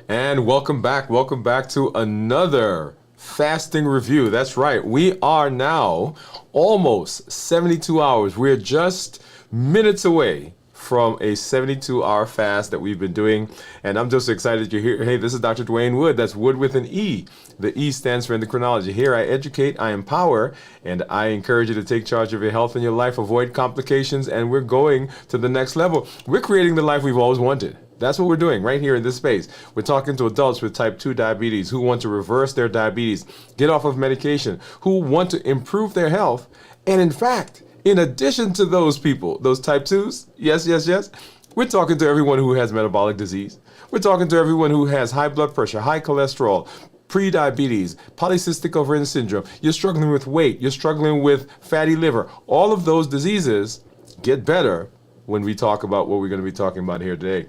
And welcome back. Welcome back to another fasting review. That's right. We are now almost 72 hours. We're just minutes away from a 72-hour fast that we've been doing. And I'm just excited you're here. Hey, this is Dr. Dwain Woode. That's Wood with an E. The E stands for endocrinology. Here I educate, I empower, and I encourage you to take charge of your health and your life, avoid complications, and we're going to the next level. We're creating the life we've always wanted. That's what we're doing right here in this space. We're talking to adults with type 2 diabetes who want to reverse their diabetes, get off of medication, who want to improve their health. And in fact, in addition to those people, those type 2s, yes, we're talking to everyone who has metabolic disease. We're talking to everyone who has high blood pressure, high cholesterol, pre-diabetes, polycystic ovarian syndrome. You're struggling with weight. You're struggling with fatty liver. All of those diseases get better when we talk about what we're going to be talking about here today.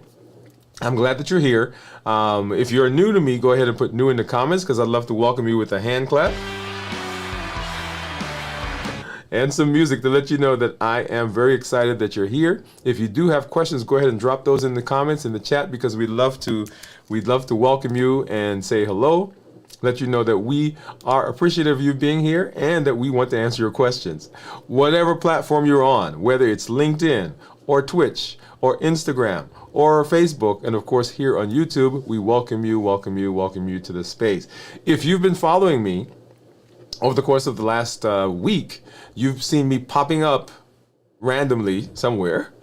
I'm glad that you're here. If you're new to me, go ahead and put new in the comments because I'd love to welcome you with a hand clap and some music to let you know that I am very excited that you're here. If you do have questions, go ahead and drop those in the comments in the chat because we'd love to welcome you and say hello. Let you know that we are appreciative of you being here and that we want to answer your questions. Whatever platform you're on, whether it's LinkedIn or Twitch or Instagram or Facebook, and of course here on YouTube, we welcome you to this space. If you've been following me over the course of the last week, you've seen me popping up randomly somewhere.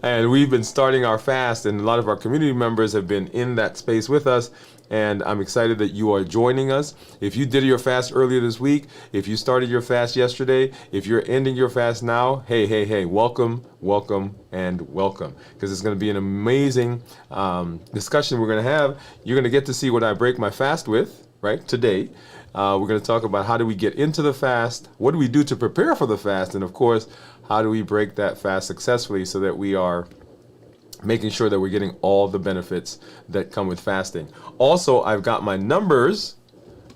And we've been starting our fast, and a lot of our community members have been in that space with us. And I'm excited that you are joining us. If you did your fast earlier this week, if you started your fast yesterday, if you're ending your fast now, hey, welcome, and welcome. Because it's going to be an amazing discussion we're going to have. You're going to get to see what I break my fast with, right, today. We're going to talk about how do we get into the fast, what do we do to prepare for the fast, and of course, how do we break that fast successfully so that we are making sure that we're getting all the benefits that come with fasting. Also, I've got my numbers,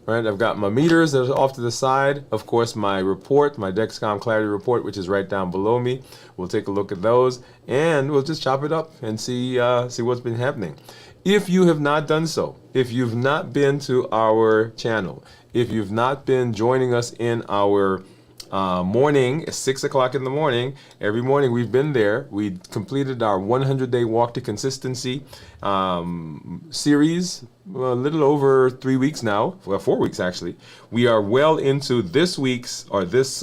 right? I've got my meters that are off to the side. Of course, my report, my Dexcom Clarity report, which is right down below me. We'll take a look at those and we'll just chop it up and see what's been happening. If you have not done so, if you've not been to our channel, if you've not been joining us in our morning at 6 o'clock in the morning. Every morning we've been there. We completed our 100-day walk to consistency series a little over 3 weeks now, well, 4 weeks actually. We are well into this week's or this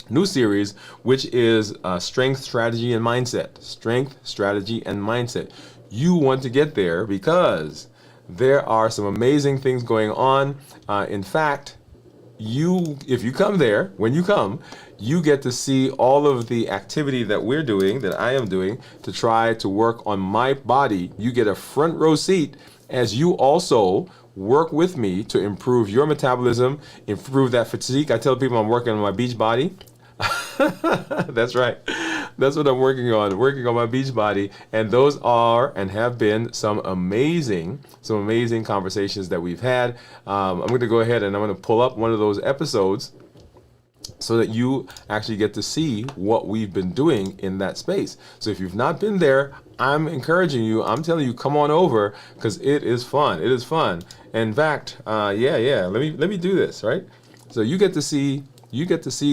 new series, which is strength, strategy, and mindset. Strength, strategy, and mindset. You want to get there because there are some amazing things going on. In fact, if you come there, when you come, you get to see all of the activity that we're doing, that I am doing, to try to work on my body. You get a front row seat as you also work with me to improve your metabolism, improve that physique. I tell people I'm working on my beach body. That's right. That's what I'm working on my beach body. And those are and have been some amazing conversations that we've had. I'm going to go ahead and I'm going to pull up one of those episodes so that you actually get to see what we've been doing in that space. So if you've not been there, I'm encouraging you. I'm telling you, come on over because it is fun. It is fun. In fact, Let me do this, right? So you get to see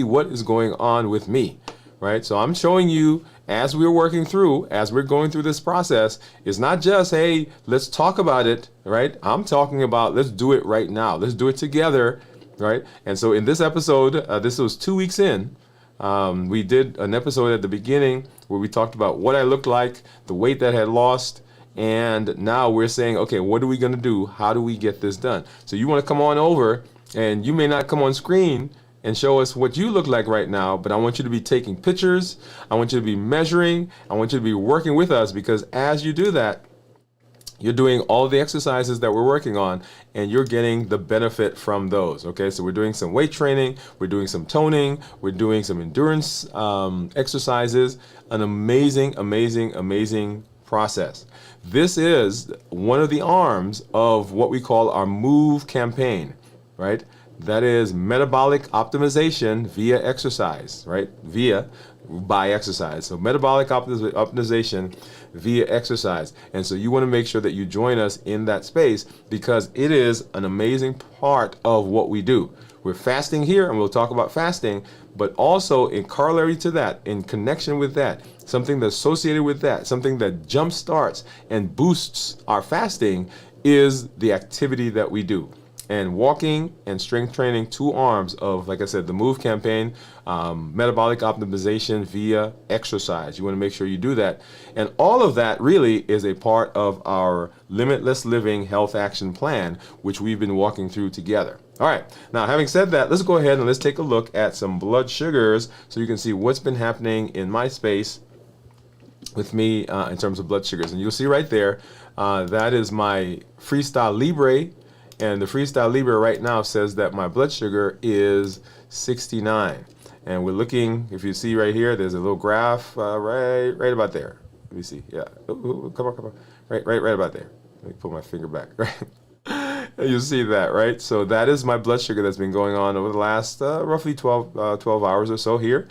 what is going on with me. Right? So I'm showing you as we're working through, as we're going through this process, it's not just, hey, let's talk about it, right? I'm talking about let's do it right now. Let's do it together, right? And so in this episode, this was 2 weeks in, we did an episode at the beginning where we talked about what I looked like, the weight that I had lost, and now we're saying, okay, what are we going to do? How do we get this done? So you want to come on over, and you may not come on screen and show us what you look like right now, but I want you to be taking pictures. I want you to be measuring. I want you to be working with us because as you do that, you're doing all the exercises that we're working on and you're getting the benefit from those. Okay, so we're doing some weight training, we're doing some toning, we're doing some endurance exercises, an amazing process. This is one of the arms of what we call our MOVE campaign, right? That is metabolic optimization via exercise, right? By exercise. So metabolic optimization via exercise. And so you want to make sure that you join us in that space because it is an amazing part of what we do. We're fasting here, and we'll talk about fasting, but also in corollary to that, in connection with that, something that's associated with that, something that jump starts and boosts our fasting is the activity that we do. And walking and strength training, 2 arms of, like I said, the MOVE campaign, metabolic optimization via exercise. You want to make sure you do that. And all of that really is a part of our Limitless Living Health Action Plan, which we've been walking through together. All right, now having said that, let's go ahead and let's take a look at some blood sugars so you can see what's been happening in my space with me in terms of blood sugars. And you'll see right there, that is my Freestyle Libre. And the Freestyle Libre right now says that my blood sugar is 69. And we're looking, if you see right here, there's a little graph right about there. Let me see. Yeah. Ooh, come on. Right about there. Let me pull my finger back. Right. You see that, right? So that is my blood sugar that's been going on over the last roughly 12 hours or so here.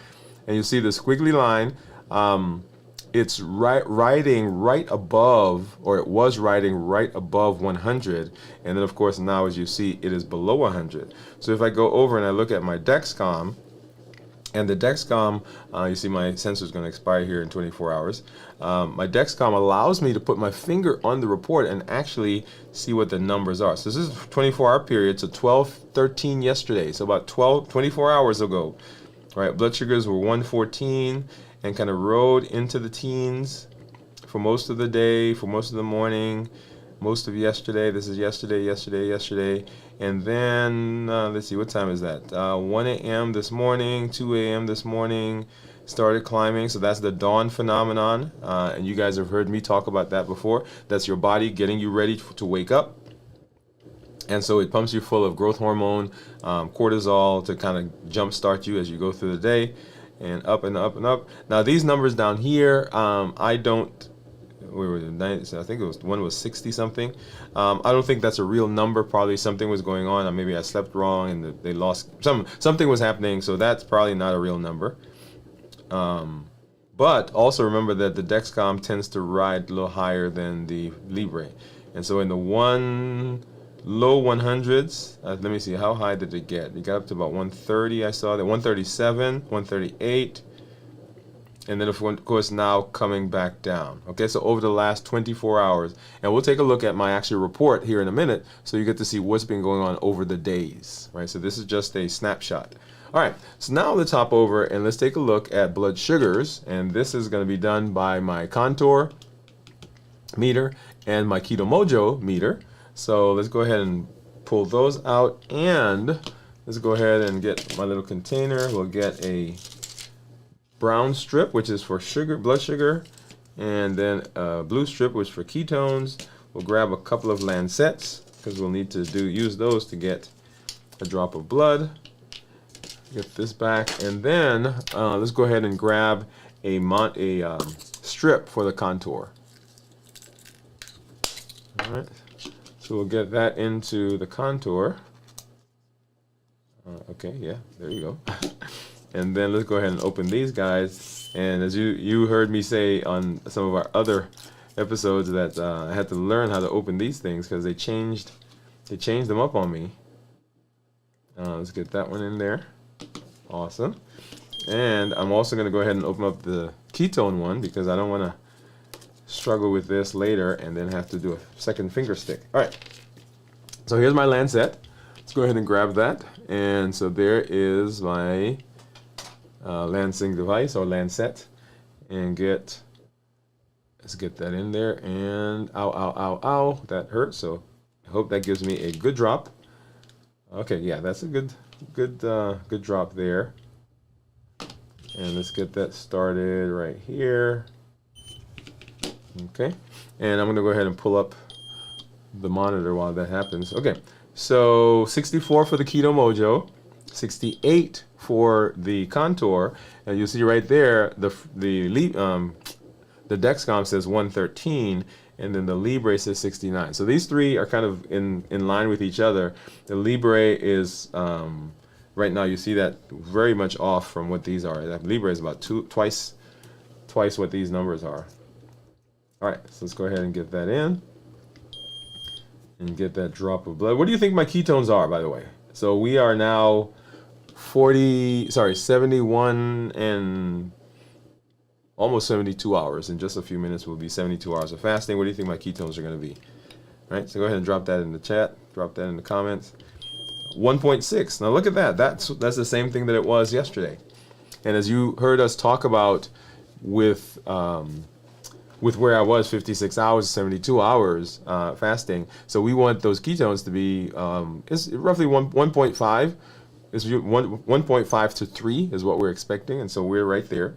And you see the squiggly line. It's riding right above, or it was riding right above 100. And then, of course, now as you see, it is below 100. So if I go over and I look at my Dexcom, and the Dexcom, you see my sensor is going to expire here in 24 hours. My Dexcom allows me to put my finger on the report and actually see what the numbers are. So this is a 24-hour period, so 12:13 yesterday, so about 24 hours ago. Right, blood sugars were 114 and kind of rode into the teens for most of the day, for most of the morning, most of yesterday. This is yesterday. And then, let's see, what time is that? 1 a.m. this morning, 2 a.m. this morning, started climbing. So that's the dawn phenomenon. And you guys have heard me talk about that before. That's your body getting you ready to wake up. And so it pumps you full of growth hormone, cortisol to kind of jumpstart you as you go through the day. And up and up and up. Now these numbers down here, I don't. We were 90, I think it was one was 60 something. I don't think that's a real number. Probably something was going on. Maybe I slept wrong and they lost something was happening. So that's probably not a real number. But also remember that the Dexcom tends to ride a little higher than the Libre, and so in the low 100s. Let me see, how high did it get? It got up to about 130, I saw that, 137, 138, and then of course now coming back down. Okay, so over the last 24 hours, and we'll take a look at my actual report here in a minute, so you get to see what's been going on over the days, right? So this is just a snapshot. All right, so now let's hop over and let's take a look at blood sugars, and this is going to be done by my Contour meter and my Keto Mojo meter. So let's go ahead and pull those out, and let's go ahead and get my little container. We'll get a brown strip, which is for sugar, blood sugar, and then a blue strip, which is for ketones. We'll grab a couple of lancets because we'll need to use those to get a drop of blood. Get this back, and then let's go ahead and grab a strip for the Contour. All right. So we'll get that into the Contour. Okay, yeah, there you go. And then let's go ahead and open these guys. And as you heard me say on some of our other episodes that I had to learn how to open these things because they changed them up on me. Let's get that one in there. Awesome. And I'm also going to go ahead and open up the ketone one because I don't want to struggle with this later and then have to do a second finger stick. All right, so here's my lancet. Let's go ahead and grab that. And so there is my lancing device or lancet, and let's get that in there. And ow, that hurt. So I hope that gives me a good drop. Okay, yeah, that's a good drop there. And let's get that started right here. Okay, and I'm going to go ahead and pull up the monitor while that happens. Okay, so 64 for the Keto Mojo, 68 for the Contour, and you see right there the Dexcom says 113, and then the Libre says 69. So these three are kind of in line with each other. The Libre is right now, you see that very much off from what these are. That Libre is about twice what these numbers are. All right, so let's go ahead and get that in and get that drop of blood. What do you think my ketones are, by the way? So we are now 71 and almost 72 hours. In just a few minutes, we'll be 72 hours of fasting. What do you think my ketones are going to be? All right, so go ahead and drop that in the chat. Drop that in the comments. 1.6. Now look at that. That's the same thing that it was yesterday. And as you heard us talk about with where I was 56 hours, 72 hours fasting. So we want those ketones to be it's roughly 1.5. It's 1.5 to 3 is what we're expecting, and so we're right there.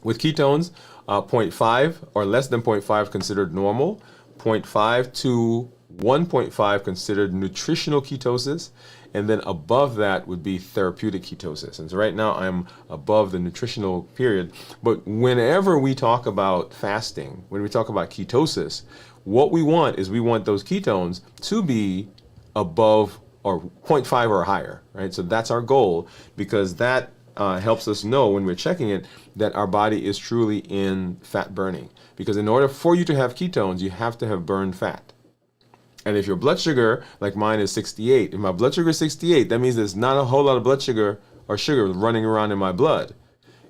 With ketones, 0.5 or less than 0.5 considered normal, 0.5 to 1.5 considered nutritional ketosis, and then above that would be therapeutic ketosis. And so right now I'm above the nutritional period. But whenever we talk about fasting, when we talk about ketosis, what we want is we want those ketones to be above or 0.5 or higher, right? So that's our goal, because that helps us know when we're checking it that our body is truly in fat burning. Because in order for you to have ketones, you have to have burned fat. And if your blood sugar, like mine, is 68, if my blood sugar is 68, that means there's not a whole lot of blood sugar or sugar running around in my blood.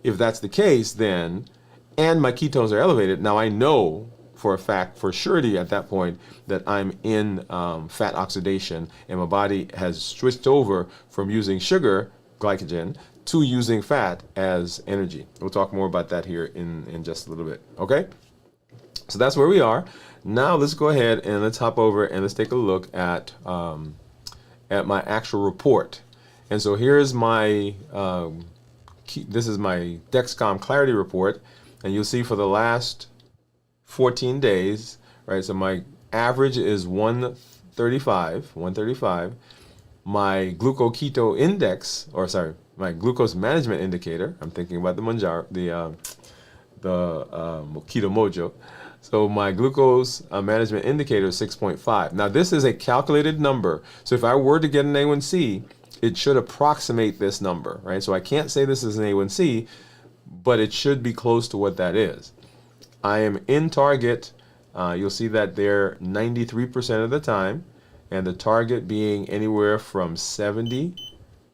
If that's the case, then, and my ketones are elevated, now I know for a fact, for surety at that point, that I'm in fat oxidation, and my body has switched over from using sugar, glycogen, to using fat as energy. We'll talk more about that here in just a little bit, okay? So that's where we are. Now let's go ahead and let's hop over and let's take a look at my actual report. And so here's my this is my Dexcom Clarity report, and you'll see for the last 14 days, right? So my average is 135. My glucoketo index, or sorry, my glucose management indicator. I'm thinking about the Manjaro, the Keto Mojo. So my glucose management indicator is 6.5. Now this is a calculated number. So if I were to get an A1C, it should approximate this number, right? So I can't say this is an A1C, but it should be close to what that is. I am in target. You'll see that there 93% of the time, and the target being anywhere from 70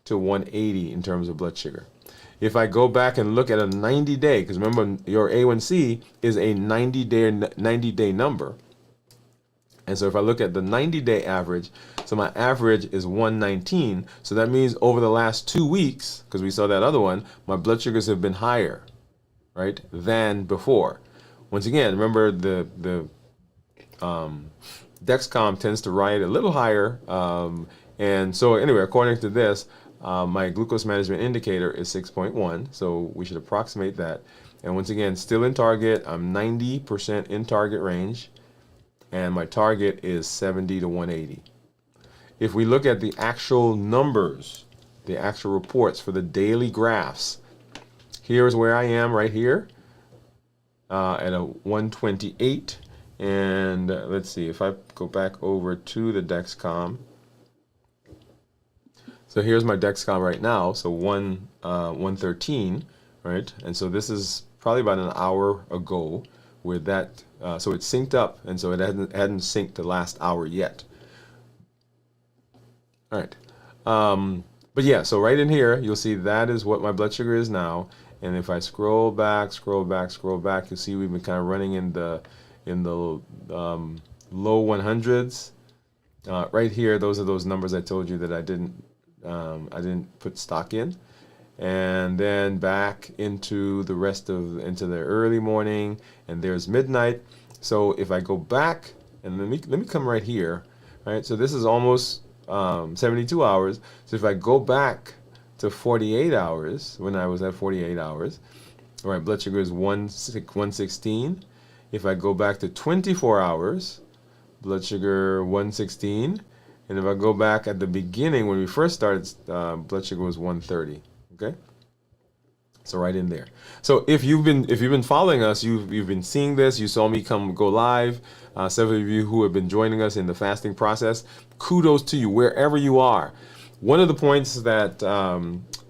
to 180 in terms of blood sugar. If I go back and look at a 90-day, because remember your A1C is a 90-day number. And so if I look at the 90-day average, so my average is 119. So that means over the last 2 weeks, because we saw that other one, my blood sugars have been higher, right, than before. Once again, remember the Dexcom tends to ride a little higher. And so anyway, according to this, my glucose management indicator is 6.1, so we should approximate that. And once again, still in target. I'm 90% in target range, and my target is 70 to 180. If we look at the actual numbers, the actual reports for the daily graphs, here's where I am right here at a 128. And let's see, if I go back over to the Dexcom, so here's my Dexcom right now, so 113, right? And so this is probably about an hour ago with that, so it's synced up, and so it hadn't synced the last hour yet. All right, but yeah, so right in here, you'll see that is what my blood sugar is now. And if I scroll back, you'll see we've been kind of running in the low 100s. Right here, those are those numbers I told you that I didn't put stock in. And then back into the early morning, and there's midnight. So if I go back, and let me come right here, right? So this is almost 72 hours. So if I go back to 48 hours, when I was at 48 hours, all right, blood sugar is 116. If I go back to 24 hours, blood sugar 116. And if I go back at the beginning when we first started, blood sugar was 130. Okay. So right in there. So if you've been following us, you've been seeing this. You saw me go live. Several of you who have been joining us in the fasting process. Kudos to you wherever you are. One of the points that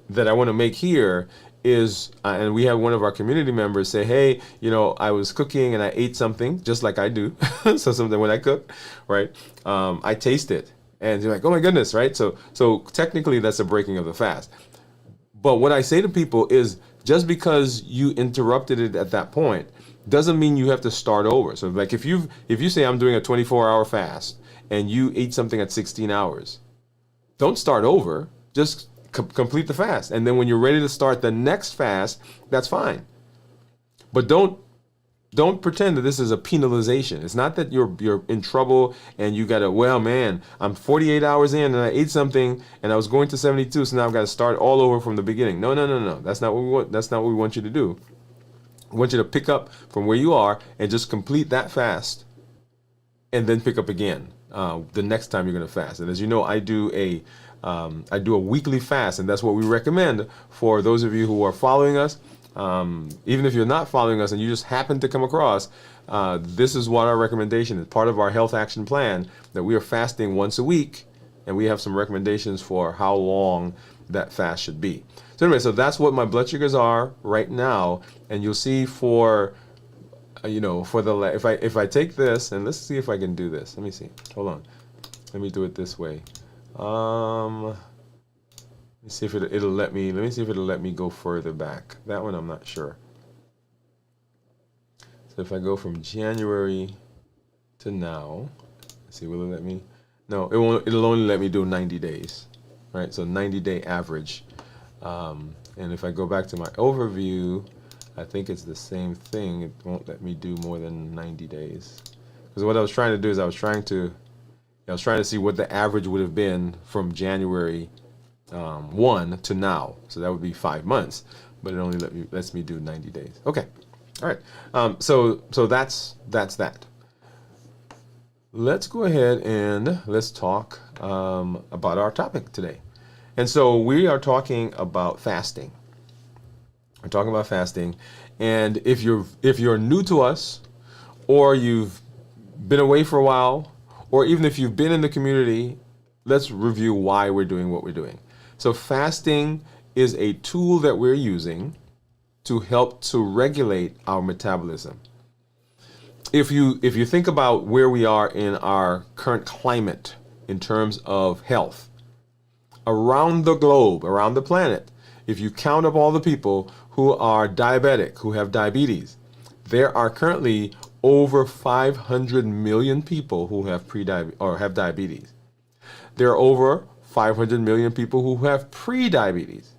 that I want to make here is, and we have one of our community members say, hey, I was cooking and I ate something just like I do. So something when I cook, right? I taste it and you're like, oh my goodness, right? So technically that's a breaking of the fast. But what I say to people is just because you interrupted it at that point doesn't mean you have to start over. So like if you say I'm doing a 24-hour fast and you ate something at 16 hours, don't start over. Just complete the fast. And then when you're ready to start the next fast, that's fine. But don't pretend that this is a penalization. It's not that you're in trouble and you gotta, well, man, I'm 48 hours in and I ate something and I was going to 72, so now I've got to start all over from the beginning. No. That's not what we want. That's not what we want you to do. We want you to pick up from where you are and just complete that fast and then pick up again the next time you're gonna fast. And as you know, I do a weekly fast, and that's what we recommend for those of you who are following us. Even if you're not following us and you just happen to come across, this is what our recommendation is. Part of our health action plan that we are fasting once a week, and we have some recommendations for how long that fast should be. So anyway, so that's what my blood sugars are right now, and you'll see for if I take this, and let's see if I can do this. Let me see. Hold on. Let me do it this way. Let me see if it'll let me. Let me see if it'll let me go further back. That one I'm not sure. So if I go from January to now, let's see, will it let me? No, it won't. It'll only let me do 90 days, right? So 90-day average. And if I go back to my overview, I think it's the same thing. It won't let me do more than 90 days. Because what I was trying to do is I was trying to see what the average would have been from January 1 to now. So that would be 5 months, but it only lets me do 90 days. Okay. All right. So that's that. Let's go ahead and let's talk about our topic today. And so we are talking about fasting. We're talking about fasting. And if you're new to us, or you've been away for a while, or even if you've been in the community, let's review why we're doing what we're doing. So fasting is a tool that we're using to help to regulate our metabolism. If you think about where we are in our current climate in terms of health, around the globe, around the planet, if you count up all the people who are diabetic, who have diabetes, there are currently over 500 million people who have have diabetes. There are over 500 million people who have pre-diabetes.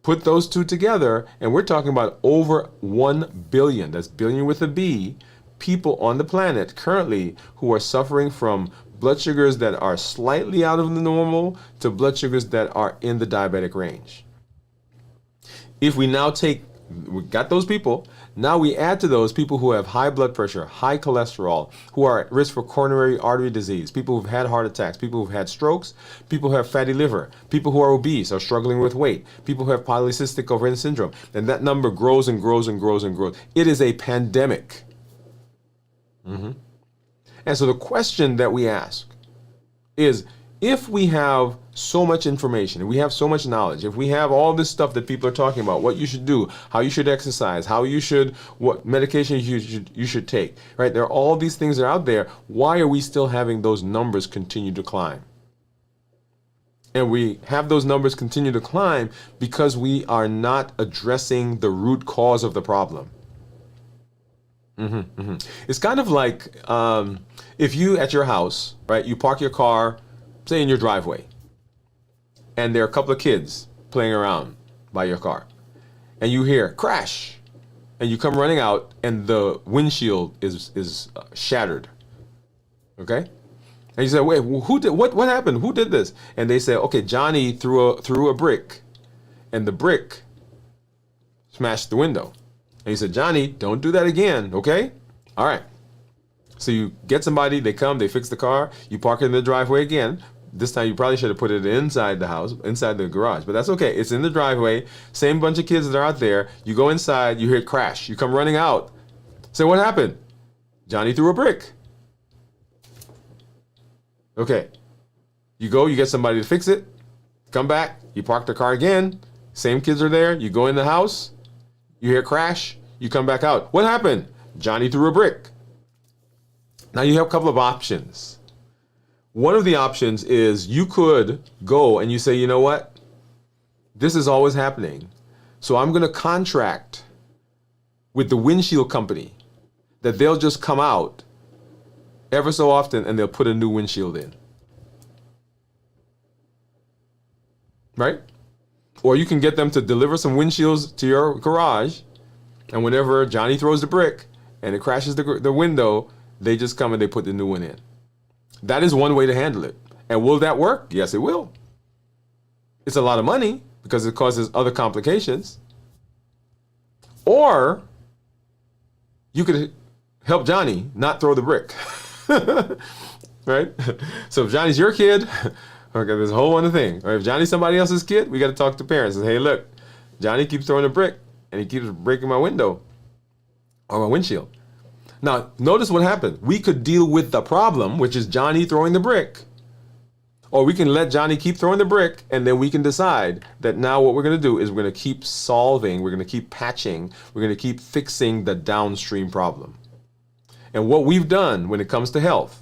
Put those two together, and we're talking about over 1 billion, that's billion with a B, people on the planet currently who are suffering from blood sugars that are slightly out of the normal to blood sugars that are in the diabetic range. If we now we got those people, now we add to those people who have high blood pressure, high cholesterol, who are at risk for coronary artery disease, people who've had heart attacks, people who've had strokes, people who have fatty liver, people who are obese, are struggling with weight, people who have polycystic ovarian syndrome, and that number grows and grows and grows and grows. It is a pandemic. And so the question that we ask is, if we have so much information, and we have so much knowledge, if we have all this stuff that people are talking about, what you should do, how you should exercise, what medication you should take, right? There are all these things that are out there. Why are we still having those numbers continue to climb? And we have those numbers continue to climb because we are not addressing the root cause of the problem. It's kind of like if you at your house, right, you park your car, say in your driveway, and there are a couple of kids playing around by your car, and you hear crash, and you come running out, and the windshield is shattered. Okay, and you say, wait, who did what happened? Who did this? And they say, okay, Johnny threw a brick, and the brick smashed the window. And you said, Johnny, don't do that again, okay? All right. So you get somebody, they come, they fix the car, you park it in the driveway again, This time you probably should have put it inside the house, inside the garage, but that's okay. It's in the driveway. Same bunch of kids that are out there. You go inside, you hear it crash. You come running out. Say, what happened? Johnny threw a brick. Okay. You go, you get somebody to fix it. Come back, you park the car again. Same kids are there. You go in the house. You hear it crash. You come back out. What happened? Johnny threw a brick. Now you have a couple of options. One of the options is you could go and you say, you know what? This is always happening. So I'm going to contract with the windshield company that they'll just come out ever so often and they'll put a new windshield in. Right? Or you can get them to deliver some windshields to your garage, and whenever Johnny throws the brick and it crashes the window, they just come and they put the new one in. That is one way to handle it. And will that work? Yes, it will. It's a lot of money because it causes other complications. Or you could help Johnny not throw the brick. Right? So if Johnny's your kid, okay, there's a whole other thing. Or if Johnny's somebody else's kid, we got to talk to parents and say, hey, look, Johnny keeps throwing a brick and he keeps breaking my window or my windshield. Now, notice what happened. We could deal with the problem, which is Johnny throwing the brick. Or we can let Johnny keep throwing the brick, and then we can decide that now what we're going to do is we're going to keep solving, we're going to keep patching, we're going to keep fixing the downstream problem. And what we've done when it comes to health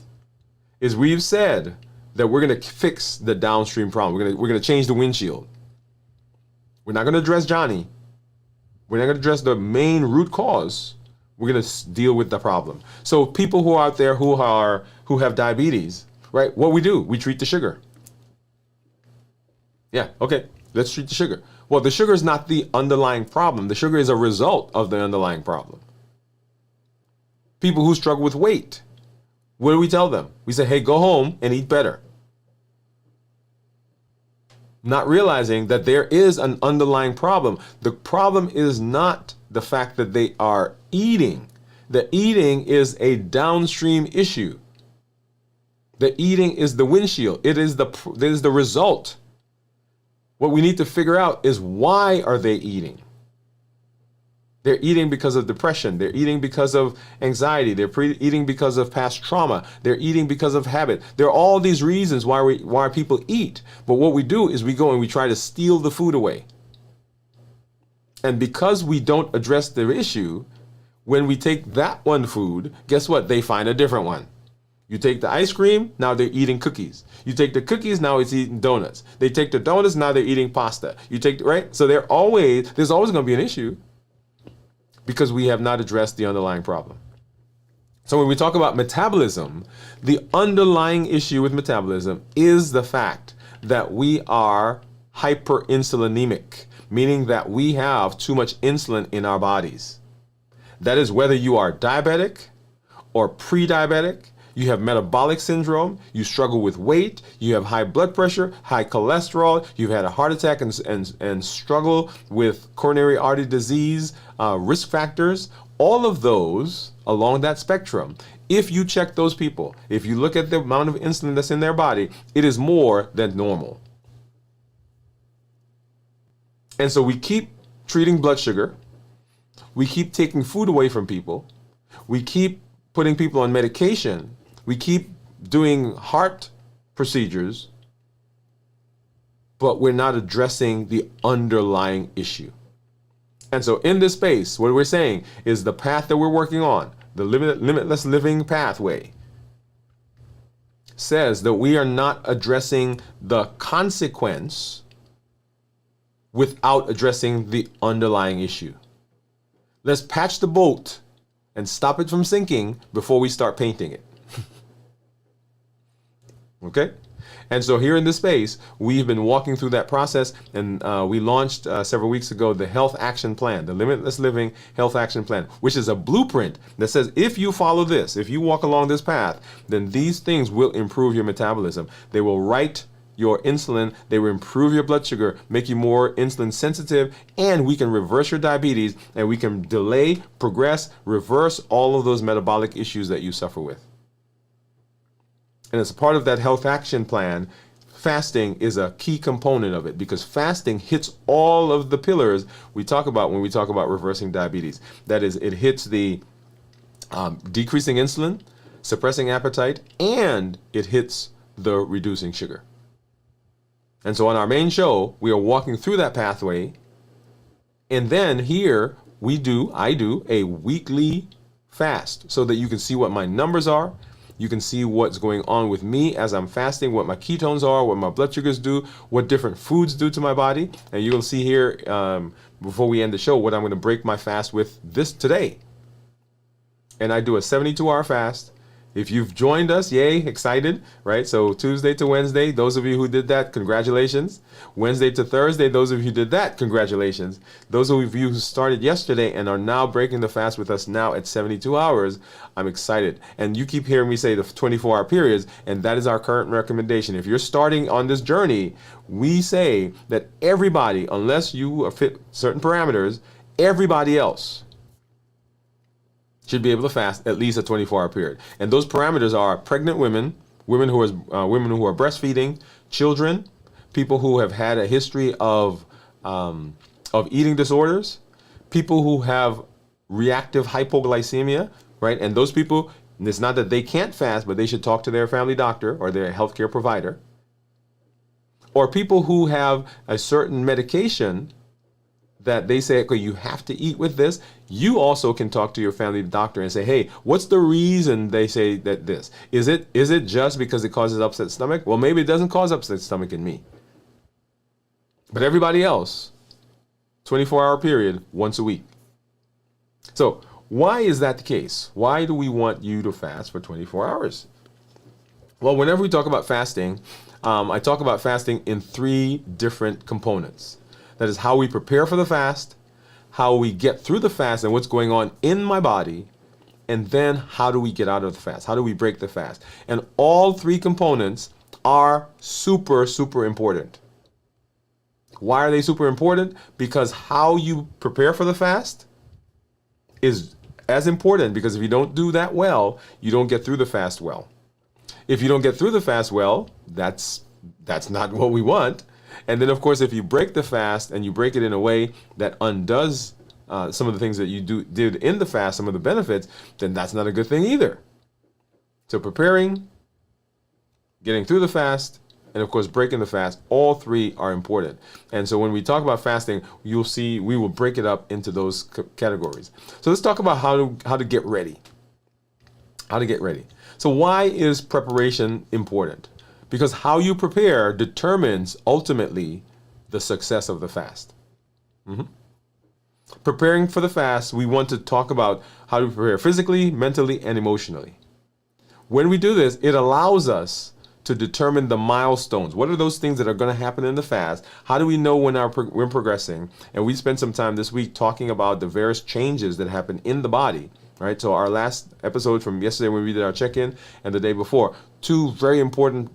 is we've said that we're going to fix the downstream problem. We're going to change the windshield. We're not going to address Johnny. We're not going to address the main root cause. We're going to deal with the problem. So people who are out there who have diabetes, right? What we do, we treat the sugar. Yeah, okay, let's treat the sugar. Well, the sugar is not the underlying problem. The sugar is a result of the underlying problem. People who struggle with weight, what do we tell them? We say, hey, go home and eat better. Not realizing that there is an underlying problem. The problem is not the fact that they are eating. The eating is a downstream issue. The eating is the windshield. It is the result. What we need to figure out is, why are they eating? They're eating because of depression. They're eating because of anxiety. They're eating because of past trauma. They're eating because of habit. There are all these reasons why people eat. But what we do is we go and we try to steal the food away. And because we don't address the issue, when we take that one food, guess what? They find a different one. You take the ice cream, now they're eating cookies. You take the cookies, now it's eating donuts. They take the donuts, now they're eating pasta. Right? So there's always going to be an issue because we have not addressed the underlying problem. So when we talk about metabolism, the underlying issue with metabolism is the fact that we are hyperinsulinemic, meaning that we have too much insulin in our bodies. That is whether you are diabetic or pre-diabetic, you have metabolic syndrome, you struggle with weight, you have high blood pressure, high cholesterol, you've had a heart attack and struggle with coronary artery disease, risk factors, all of those along that spectrum. If you check those people, if you look at the amount of insulin that's in their body, it is more than normal. And so we keep treating blood sugar. We keep taking food away from people. We keep putting people on medication. We keep doing heart procedures, but we're not addressing the underlying issue. And so in this space, what we're saying is the path that we're working on, the limitless living pathway, says that we are not addressing the consequence without addressing the underlying issue. Let's patch the boat and stop it from sinking before we start painting it. Okay? And so here in this space, we've been walking through that process, and we launched several weeks ago the Health Action Plan, the Limitless Living Health Action Plan, which is a blueprint that says if you follow this, if you walk along this path, then these things will improve your metabolism. They will right your insulin, they will improve your blood sugar, make you more insulin sensitive, and we can reverse your diabetes, and we can delay, progress, reverse all of those metabolic issues that you suffer with. And as a part of that health action plan, fasting is a key component of it, because fasting hits all of the pillars we talk about when we talk about reversing diabetes. That is, it hits the decreasing insulin, suppressing appetite, and it hits the reducing sugar. And so on our main show, we are walking through that pathway. And then here I do a weekly fast so that you can see what my numbers are. You can see what's going on with me as I'm fasting, what my ketones are, what my blood sugars do, what different foods do to my body. And you'll see here, before we end the show, what I'm going to break my fast with this today. And I do a 72-hour fast. If you've joined us, yay, excited, right? So Tuesday to Wednesday, those of you who did that, congratulations. Wednesday to Thursday, those of you who did that, congratulations. Those of you who started yesterday and are now breaking the fast with us now at 72 hours, I'm excited. And you keep hearing me say the 24-hour periods, and that is our current recommendation. If you're starting on this journey, we say that everybody, unless you fit certain parameters, everybody else should be able to fast at least a 24-hour period. And those parameters are pregnant women, women who are breastfeeding, children, people who have had a history of eating disorders, people who have reactive hypoglycemia, right? And those people, it's not that they can't fast, but they should talk to their family doctor or their healthcare provider. Or people who have a certain medication that they say, okay, you have to eat with this. You also can talk to your family doctor and say, hey, what's the reason they say that this? Is it just because it causes upset stomach? Well, maybe it doesn't cause upset stomach in me. But everybody else, 24-hour period, once a week. So why is that the case? Why do we want you to fast for 24 hours? Well, whenever we talk about fasting, I talk about fasting in 3 different components. That is how we prepare for the fast, how we get through the fast and what's going on in my body, and then how do we get out of the fast? How do we break the fast? And all 3 components are super, super important. Why are they super important? Because how you prepare for the fast is as important, because if you don't do that well, you don't get through the fast well. If you don't get through the fast well, that's not what we want. And then, of course, if you break the fast and you break it in a way that undoes some of the things that you did in the fast, some of the benefits, then that's not a good thing either. So preparing, getting through the fast, and of course breaking the fast, all 3 are important. And so when we talk about fasting, you'll see we will break it up into those categories. So let's talk about how to get ready. How to get ready. So why is preparation important? Because how you prepare determines ultimately the success of the fast. Preparing for the fast, we want to talk about how to prepare physically, mentally, and emotionally. When we do this, it allows us to determine the milestones. What are those things that are going to happen in the fast? How do we know when we're progressing? And we spent some time this week talking about the various changes that happen in the body. Right, so our last episode from yesterday when we did our check-in and the day before, 2 very important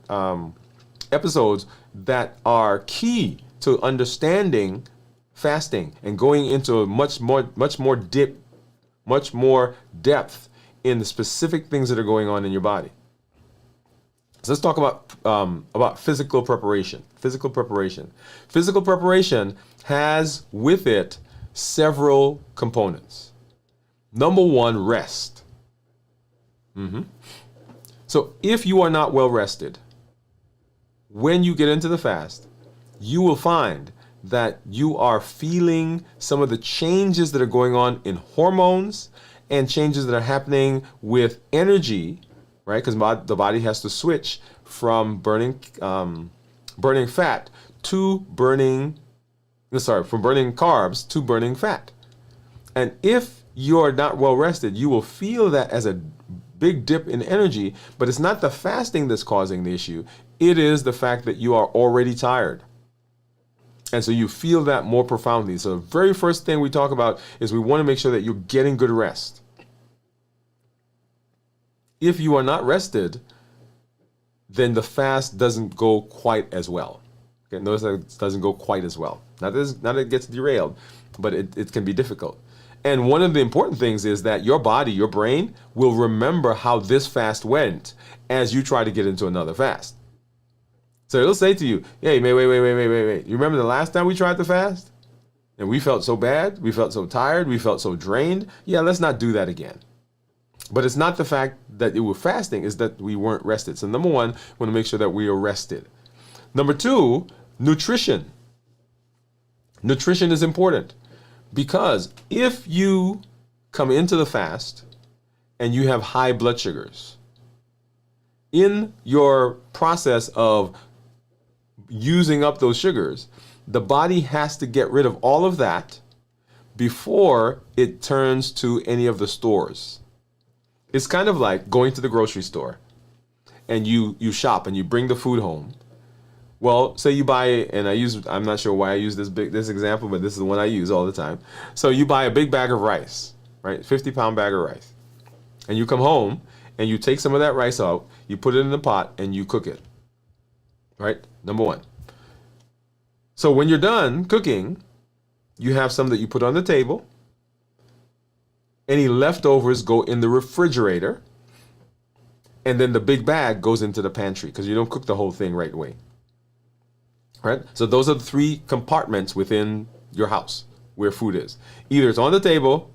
episodes that are key to understanding fasting and going into much more depth in the specific things that are going on in your body. So let's talk about physical preparation. Physical preparation has with it several components. Number 1, rest. So if you are not well rested, when you get into the fast, you will find that you are feeling some of the changes that are going on in hormones and changes that are happening with energy, right? Because the body has to switch from burning fat to burning carbs to burning fat. And if you're not well rested, you will feel that as a big dip in energy, but it's not the fasting that's causing the issue. It is the fact that you are already tired. And so you feel that more profoundly. So the very first thing we talk about is we want to make sure that you're getting good rest. If you are not rested, then the fast doesn't go quite as well. Okay, notice that it doesn't go quite as well. Not that it gets derailed, but it can be difficult. And one of the important things is that your body, your brain, will remember how this fast went as you try to get into another fast. So it'll say to you, hey, wait. You remember the last time we tried to fast? And we felt so bad, we felt so tired, we felt so drained. Yeah, let's not do that again. But it's not the fact that you were fasting, it's that we weren't rested. So number one, we want to make sure that we are rested. Number two, nutrition. Nutrition is important because if you come into the fast and you have high blood sugars, in your process of using up those sugars, the body has to get rid of all of that before it turns to any of the stores. It's kind of like going to the grocery store and you shop and you bring the food home. Well, say you buy, and I'm not sure why I use this example, but this is the one I use all the time. So you buy a big bag of rice, right? 50-pound bag of rice. And you come home and you take some of that rice out, you put it in the pot and you cook it. Right? Number one. So when you're done cooking, you have some that you put on the table. Any leftovers go in the refrigerator. And then the big bag goes into the pantry because you don't cook the whole thing right away. Right? So those are the three compartments within your house where food is. Either it's on the table,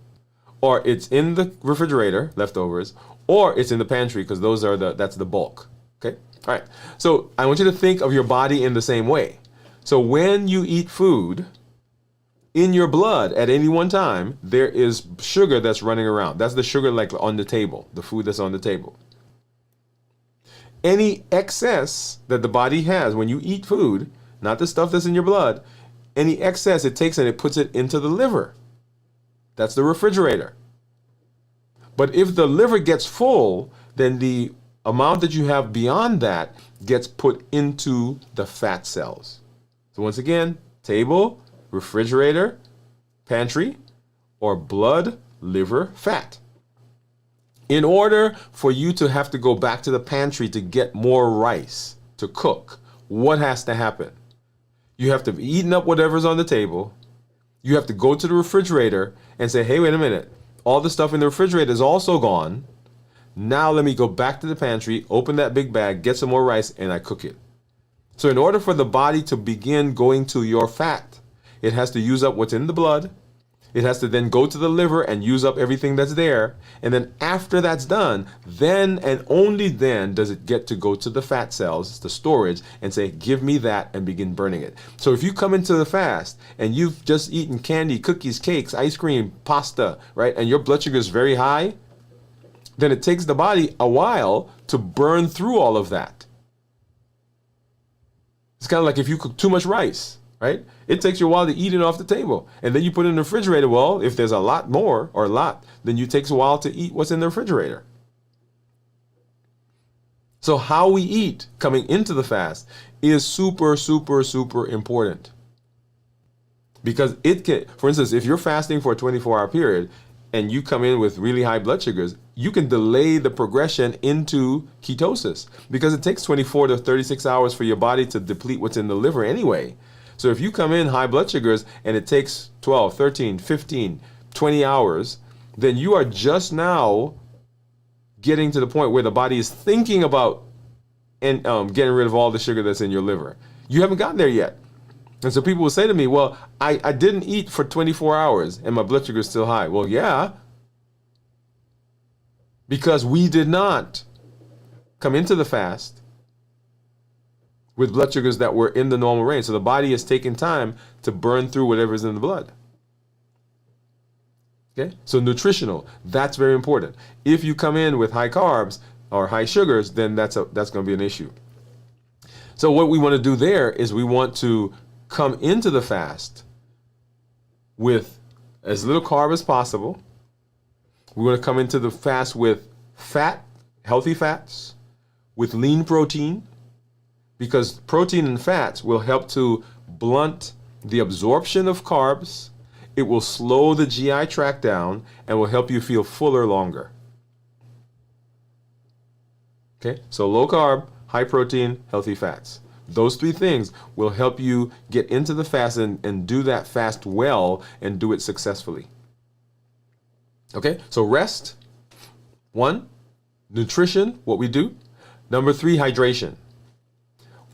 or it's in the refrigerator, leftovers, or it's in the pantry because that's the bulk. Okay? All right. So I want you to think of your body in the same way. So when you eat food, in your blood at any one time, there is sugar that's running around. That's the sugar like on the table, the food that's on the table. Any excess that the body has when you eat food, not the stuff that's in your blood, any excess it takes and it puts it into the liver. That's the refrigerator. But if the liver gets full, then the amount that you have beyond that gets put into the fat cells. So once again, table, refrigerator, pantry, or blood, liver, fat. In order for you to have to go back to the pantry to get more rice to cook, what has to happen? You have to have eaten up whatever's on the table. You have to go to the refrigerator and say, hey, wait a minute. All the stuff in the refrigerator is also gone. Now let me go back to the pantry, open that big bag, get some more rice, and I cook it. So in order for the body to begin going to your fat, it has to use up what's in the blood. It has to then go to the liver and use up everything that's there. And then after that's done, then and only then does it get to go to the fat cells, the storage, and say, give me that, and begin burning it. So if you come into the fast and you've just eaten candy, cookies, cakes, ice cream, pasta, right, and your blood sugar is very high, then it takes the body a while to burn through all of that. It's kind of like if you cook too much rice, right? It takes you a while to eat it off the table. And then you put it in the refrigerator. Well, if there's a lot more or a lot, then it takes a while to eat what's in the refrigerator. So how we eat coming into the fast is super, super, super important. Because it can, for instance, if you're fasting for a 24-hour period and you come in with really high blood sugars, you can delay the progression into ketosis because it takes 24 to 36 hours for your body to deplete what's in the liver anyway. So if you come in high blood sugars and it takes 12, 13, 15, 20 hours, then you are just now getting to the point where the body is thinking about getting rid of all the sugar that's in your liver. You haven't gotten there yet. And so people will say to me, well, I didn't eat for 24 hours and my blood sugar is still high. Well, yeah, because we did not come into the fast with blood sugars that were in the normal range. So the body has taken time to burn through whatever's in the blood. Okay, so nutritional, that's very important. If you come in with high carbs or high sugars, then that's going to be an issue. So what we want to do there is we want to come into the fast with as little carb as possible. We want to come into the fast with fat, healthy fats, with lean protein, because protein and fats will help to blunt the absorption of carbs. It will slow the GI tract down and will help you feel fuller longer. Okay, so low carb, high protein, healthy fats. Those three things will help you get into the fast and do that fast well and do it successfully. Okay, so rest. 1, nutrition, what we do. Number 3, hydration.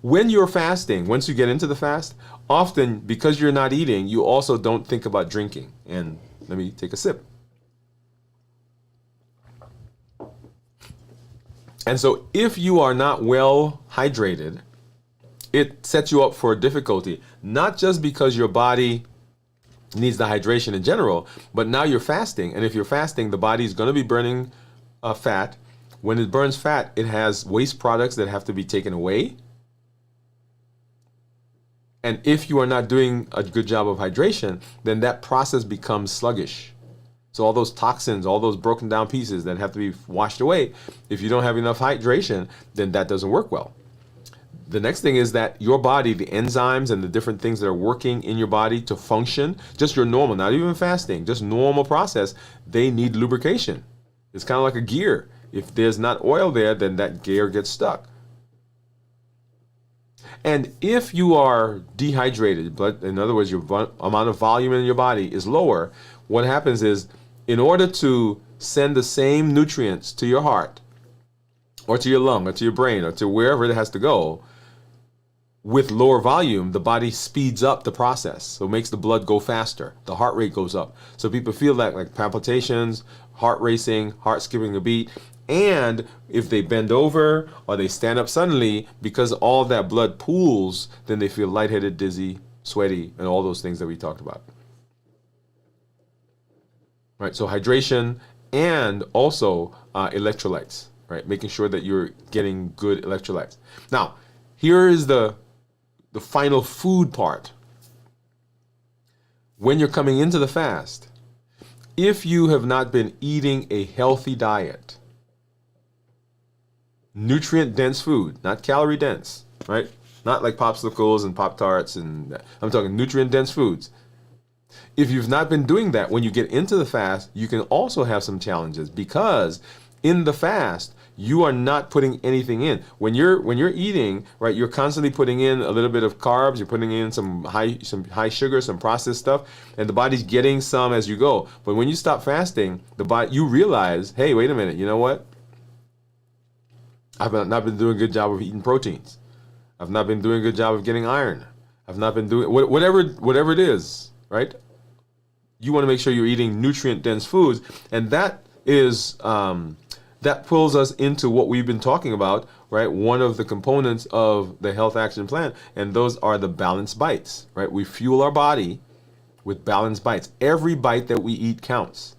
When you're fasting, once you get into the fast, often because you're not eating, you also don't think about drinking. And let me take a sip. And so if you are not well hydrated, it sets you up for difficulty, not just because your body needs the hydration in general, but now you're fasting. And if you're fasting, the body is going to be burning fat. When it burns fat, it has waste products that have to be taken away. And if you are not doing a good job of hydration, then that process becomes sluggish. So all those toxins, all those broken down pieces that have to be washed away, if you don't have enough hydration, then that doesn't work well. The next thing is that your body, the enzymes and the different things that are working in your body to function, just your normal, not even fasting, just normal process, they need lubrication. It's kind of like a gear. If there's not oil there, then that gear gets stuck. And if you are dehydrated, but in other words, your amount of volume in your body is lower, what happens is, in order to send the same nutrients to your heart, or to your lung, or to your brain, or to wherever it has to go, with lower volume, the body speeds up the process. So it makes the blood go faster. The heart rate goes up. So people feel that like palpitations, heart racing, heart skipping a beat. And if they bend over or they stand up suddenly, because all that blood pools, then they feel lightheaded, dizzy, sweaty, and all those things that we talked about. Right, so hydration and also electrolytes, right? Making sure that you're getting good electrolytes. Now, here is the final food part. When you're coming into the fast, if you have not been eating a healthy diet, nutrient-dense food, not calorie-dense, right? Not like popsicles and Pop-Tarts, and I'm talking nutrient-dense foods. If you've not been doing that, when you get into the fast, you can also have some challenges, because in the fast, you are not putting anything in. When you're eating, right, you're constantly putting in a little bit of carbs, you're putting in some high sugar, some processed stuff, and the body's getting some as you go. But when you stop fasting, you realize, hey, wait a minute, you know what? I've not been doing a good job of eating proteins. I've not been doing a good job of getting iron. I've not been doing whatever it is, right? You want to make sure you're eating nutrient-dense foods, and that is that pulls us into what we've been talking about, right? One of the components of the Health Action Plan, and those are the balanced bites, right? We fuel our body with balanced bites. Every bite that we eat counts.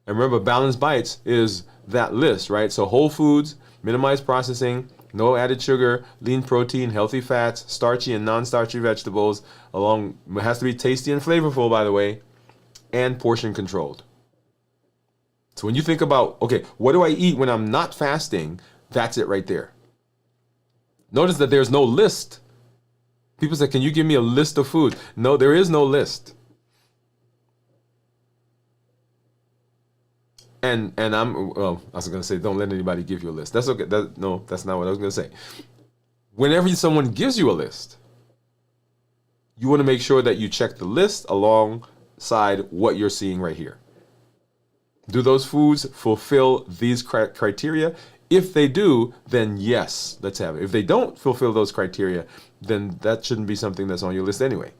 And remember, balanced bites is that list, right? So whole foods, minimized processing, no added sugar, lean protein, healthy fats, starchy and non-starchy vegetables, it has to be tasty and flavorful, by the way, and portion controlled. So when you think about, okay, what do I eat when I'm not fasting? That's it right there. Notice that there's no list. People say, can you give me a list of food? No, there is no list. And I was going to say, don't let anybody give you a list. That's okay. No, that's not what I was going to say. Whenever someone gives you a list, you want to make sure that you check the list alongside what you're seeing right here. Do those foods fulfill these criteria? If they do, then yes, let's have it. If they don't fulfill those criteria, then that shouldn't be something that's on your list anyway.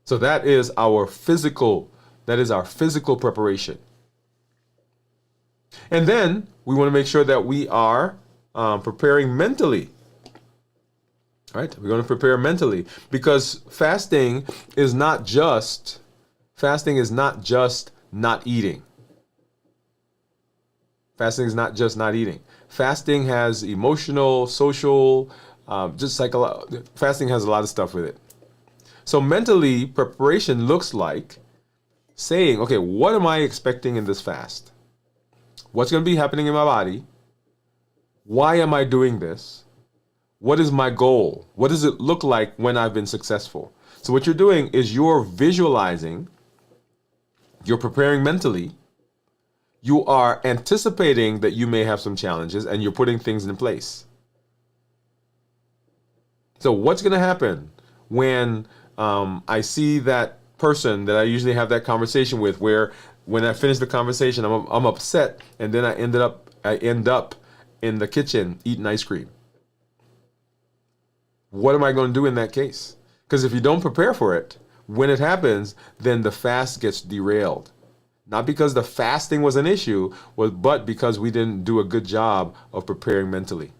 So that is our physical preparation. And then we want to make sure that we are preparing mentally. Right? We're going to prepare mentally, because fasting is not just not eating. Fasting is not just not eating. Fasting has emotional, social, fasting has a lot of stuff with it. So mentally, preparation looks like saying, okay, what am I expecting in this fast? What's going to be happening in my body? Why am I doing this? What is my goal? What does it look like when I've been successful? So what you're doing is you're visualizing, you're preparing mentally, you are anticipating that you may have some challenges, and you're putting things in place. So what's going to happen when I see that person that I usually have that conversation with, where when I finish the conversation, I'm upset, and then I end up in the kitchen eating ice cream. What am I going to do in that case? Because if you don't prepare for it, when it happens, then the fast gets derailed. Not because the fasting was an issue, but because we didn't do a good job of preparing mentally.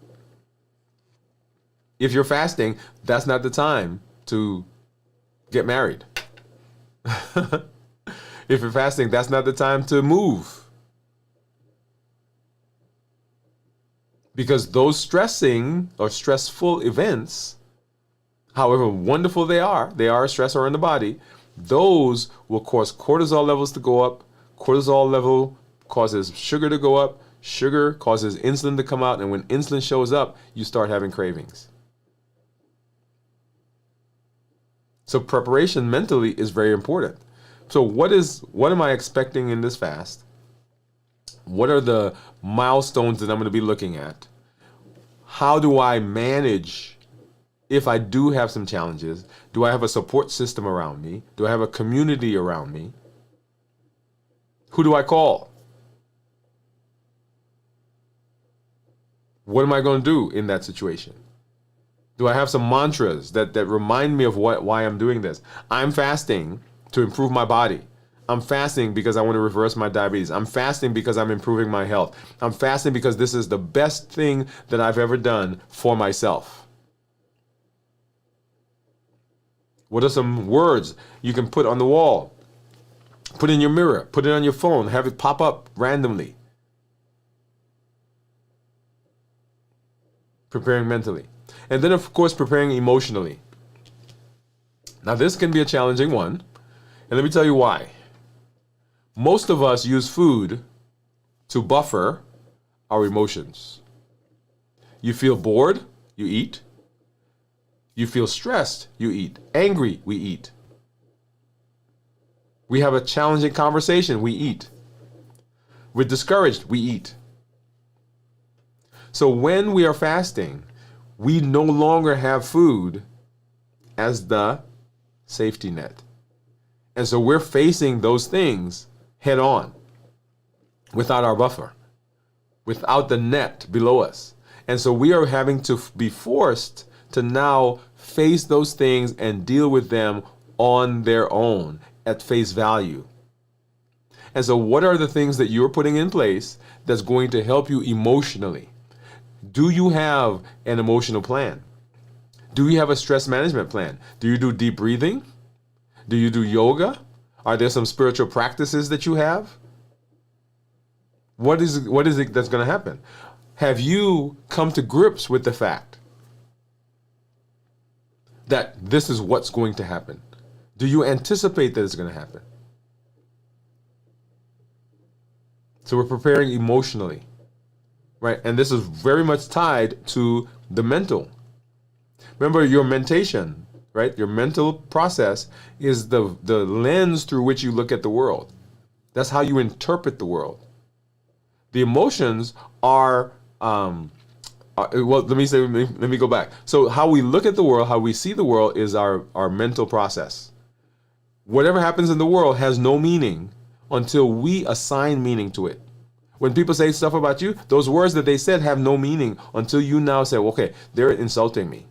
If you're fasting, that's not the time to get married. If you're fasting, that's not the time to move. Because those stressing or stressful events, however wonderful they are a stressor in the body, those will cause cortisol levels to go up. Cortisol level causes sugar to go up. Sugar causes insulin to come out. And when insulin shows up, you start having cravings. So preparation mentally is very important. So what am I expecting in this fast? What are the milestones that I'm going to be looking at? How do I manage if I do have some challenges? Do I have a support system around me? Do I have a community around me? Who do I call? What am I going to do in that situation? Do I have some mantras that remind me of why I'm doing this? I'm fasting to improve my body. I'm fasting because I want to reverse my diabetes. I'm fasting because I'm improving my health. I'm fasting because this is the best thing that I've ever done for myself. What are some words you can put on the wall? Put in your mirror, put it on your phone, have it pop up randomly. Preparing mentally. And then, of course, preparing emotionally. Now, this can be a challenging one. And let me tell you why. Most of us use food to buffer our emotions. You feel bored, you eat. You feel stressed, you eat. Angry, we eat. We have a challenging conversation, we eat. We're discouraged, we eat. So when we are fasting, we no longer have food as the safety net. And so we're facing those things head on without our buffer, without the net below us. And so we are having to be forced to now face those things and deal with them on their own at face value. And so what are the things that you're putting in place that's going to help you emotionally? Do you have an emotional plan? Do you have a stress management plan? Do you do deep breathing? Do you do yoga? Are there some spiritual practices that you have? What is it that's going to happen? Have you come to grips with the fact that this is what's going to happen? Do you anticipate that it's going to happen? So we're preparing emotionally, right? And this is very much tied to the mental. Remember, your mentation, right? Your mental process is the lens through which you look at the world. That's how you interpret the world. The emotions are, well, let me go back. So how we look at the world, how we see the world is our mental process. Whatever happens in the world has no meaning until we assign meaning to it. When people say stuff about you, those words that they said have no meaning until you now say, okay, they're insulting me.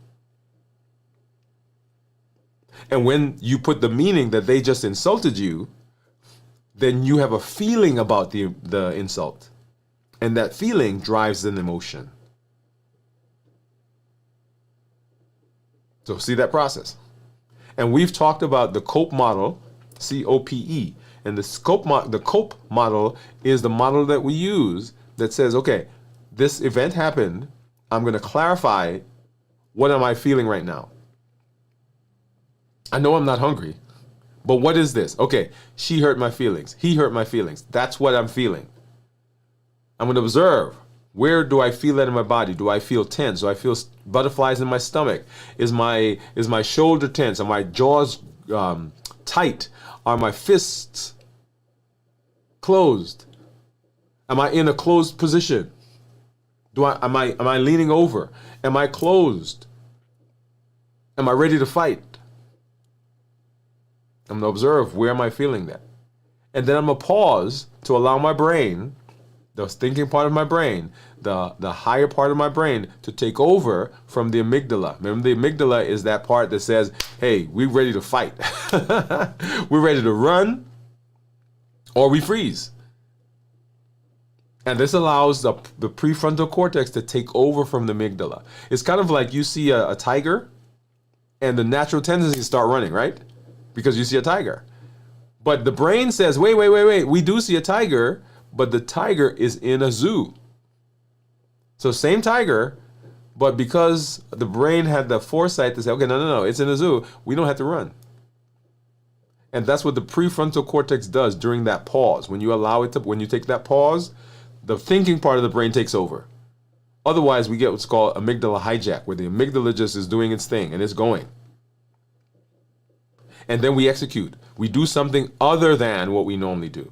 And when you put the meaning that they just insulted you, then you have a feeling about the insult. And that feeling drives an emotion. So see that process. And we've talked about the COPE model, COPE. And the COPE model is the model that we use that says, okay, this event happened. I'm going to clarify, what am I feeling right now? I know I'm not hungry, but what is this? Okay, she hurt my feelings. He hurt my feelings. That's what I'm feeling. I'm going to observe. Where do I feel that in my body? Do I feel tense? Do I feel butterflies in my stomach? Is my shoulder tense? Are my jaws tight? Are my fists closed? Am I in a closed position? Am I leaning over? Am I closed? Am I ready to fight? I'm going to observe, where am I feeling that? And then I'm going to pause to allow my brain the thinking part of my brain, the higher part of my brain, to take over from the amygdala. Remember, the amygdala is that part that says, hey, we're ready to fight. We're ready to run, or we freeze. And this allows the prefrontal cortex to take over from the amygdala. It's kind of like you see a tiger, and the natural tendency is to start running, right? Because you see a tiger. But the brain says, wait, we do see a tiger, but the tiger is in a zoo. So same tiger, but because the brain had the foresight to say, okay, no, it's in a zoo, we don't have to run. And that's what the prefrontal cortex does during that pause. When you allow it to, when you take that pause, the thinking part of the brain takes over. Otherwise, we get what's called amygdala hijack, where the amygdala just is doing its thing and it's going. And then we execute. We do something other than what we normally do.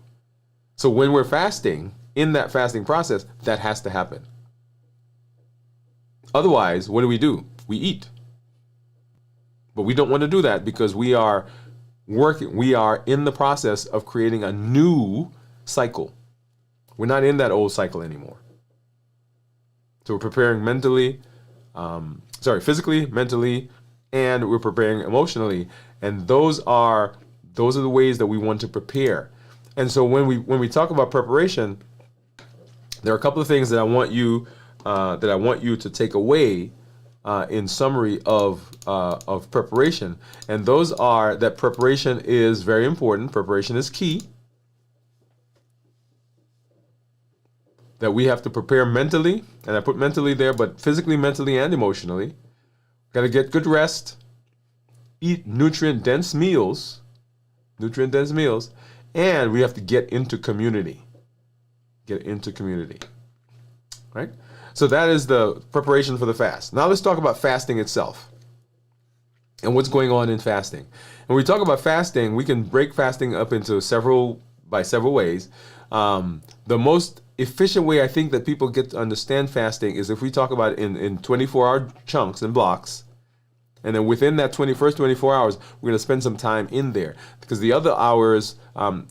So when we're fasting, in that fasting process, that has to happen. Otherwise, what do? We eat. But we don't want to do that because we are in the process of creating a new cycle. We're not in that old cycle anymore. So we're preparing physically, mentally, and we're preparing emotionally. And those are the ways that we want to prepare. And so when we talk about preparation, there are a couple of things that I want you to take away in summary of preparation. And those are that preparation is very important. Preparation is key. That we have to prepare mentally, and I put mentally there, but physically, mentally, and emotionally. Got to get good rest, eat nutrient-dense meals, and we have to get into community. Right? So that is the preparation for the fast. Now let's talk about fasting itself and what's going on in fasting. When we talk about fasting, we can break fasting up into several ways. The most efficient way I think that people get to understand fasting is if we talk about it in 24-hour chunks and blocks. And then within that first 24 hours, we're going to spend some time in there. Because the other hours,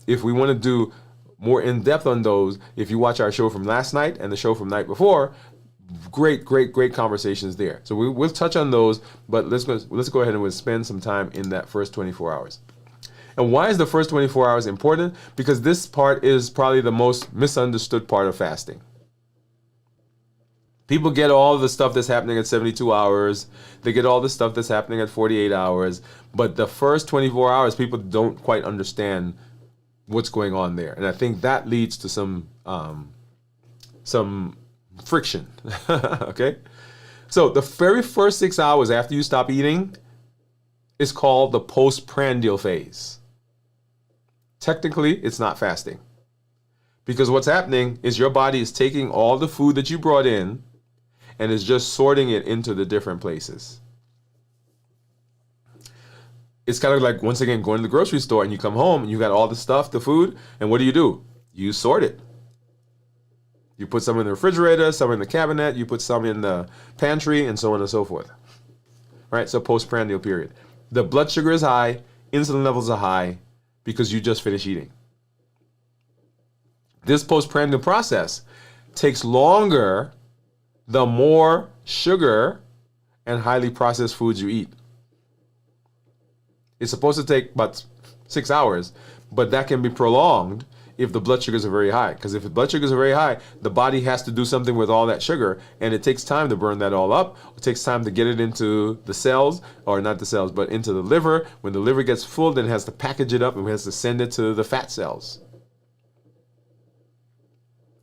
if we want to do more in-depth on those, if you watch our show from last night and the show from the night before, great conversations there. So we'll touch on those, but let's go ahead and we'll spend some time in that first 24 hours. And why is the first 24 hours important? Because this part is probably the most misunderstood part of fasting. People get all the stuff that's happening at 72 hours. They get all the stuff that's happening at 48 hours. But the first 24 hours, people don't quite understand what's going on there. And I think that leads to some friction. Okay? So the very first 6 hours after you stop eating is called the postprandial phase. Technically, it's not fasting. Because what's happening is your body is taking all the food that you brought in and is just sorting it into the different places. It's kind of like, once again, going to the grocery store and you come home and you got all the stuff, the food, and what do? You sort it. You put some in the refrigerator, some in the cabinet, you put some in the pantry, and so on and so forth. Right? So postprandial period. The blood sugar is high, insulin levels are high because you just finished eating. This postprandial process takes longer the more sugar and highly processed foods you eat. It's supposed to take about 6 hours, but that can be prolonged if the blood sugars are very high. Because if the blood sugars are very high, the body has to do something with all that sugar, and it takes time to burn that all up. It takes time to get it into the cells, or not the cells, but into the liver. When the liver gets full, then it has to package it up and it has to send it to the fat cells.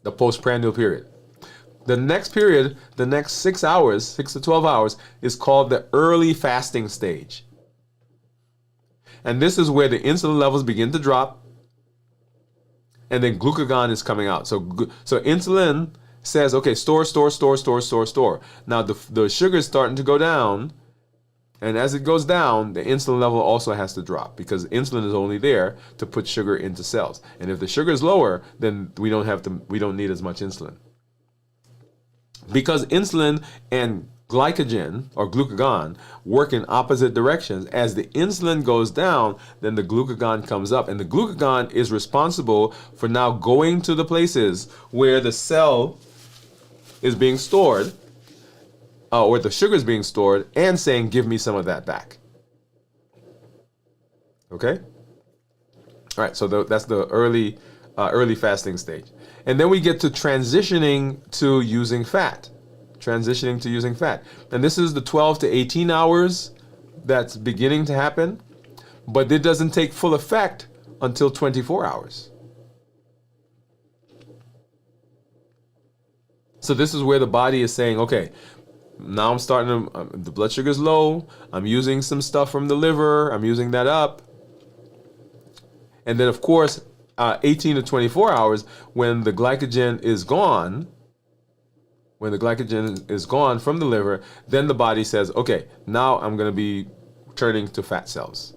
The postprandial period. The next period, the next 6 hours, 6 to 12 hours, is called the early fasting stage. And this is where the insulin levels begin to drop, and then glucagon is coming out. So insulin says, okay, store. Now the sugar is starting to go down, and as it goes down, the insulin level also has to drop because insulin is only there to put sugar into cells. And if the sugar is lower, then we don't need as much insulin. Because insulin and glycogen or glucagon work in opposite directions. As the insulin goes down, then the glucagon comes up. And the glucagon is responsible for now going to the places where the cell is being stored, or the sugar is being stored, and saying, give me some of that back. Okay? All right, so that's the early fasting stage. And then we get to transitioning to using fat. And this is the 12 to 18 hours that's beginning to happen, but it doesn't take full effect until 24 hours. So this is where the body is saying, okay, now I'm starting to, the blood sugar is low, I'm using some stuff from the liver, I'm using that up. And then of course, 18 to 24 hours, when the glycogen is gone, from the liver, then the body says, okay, now I'm going to be turning to fat cells.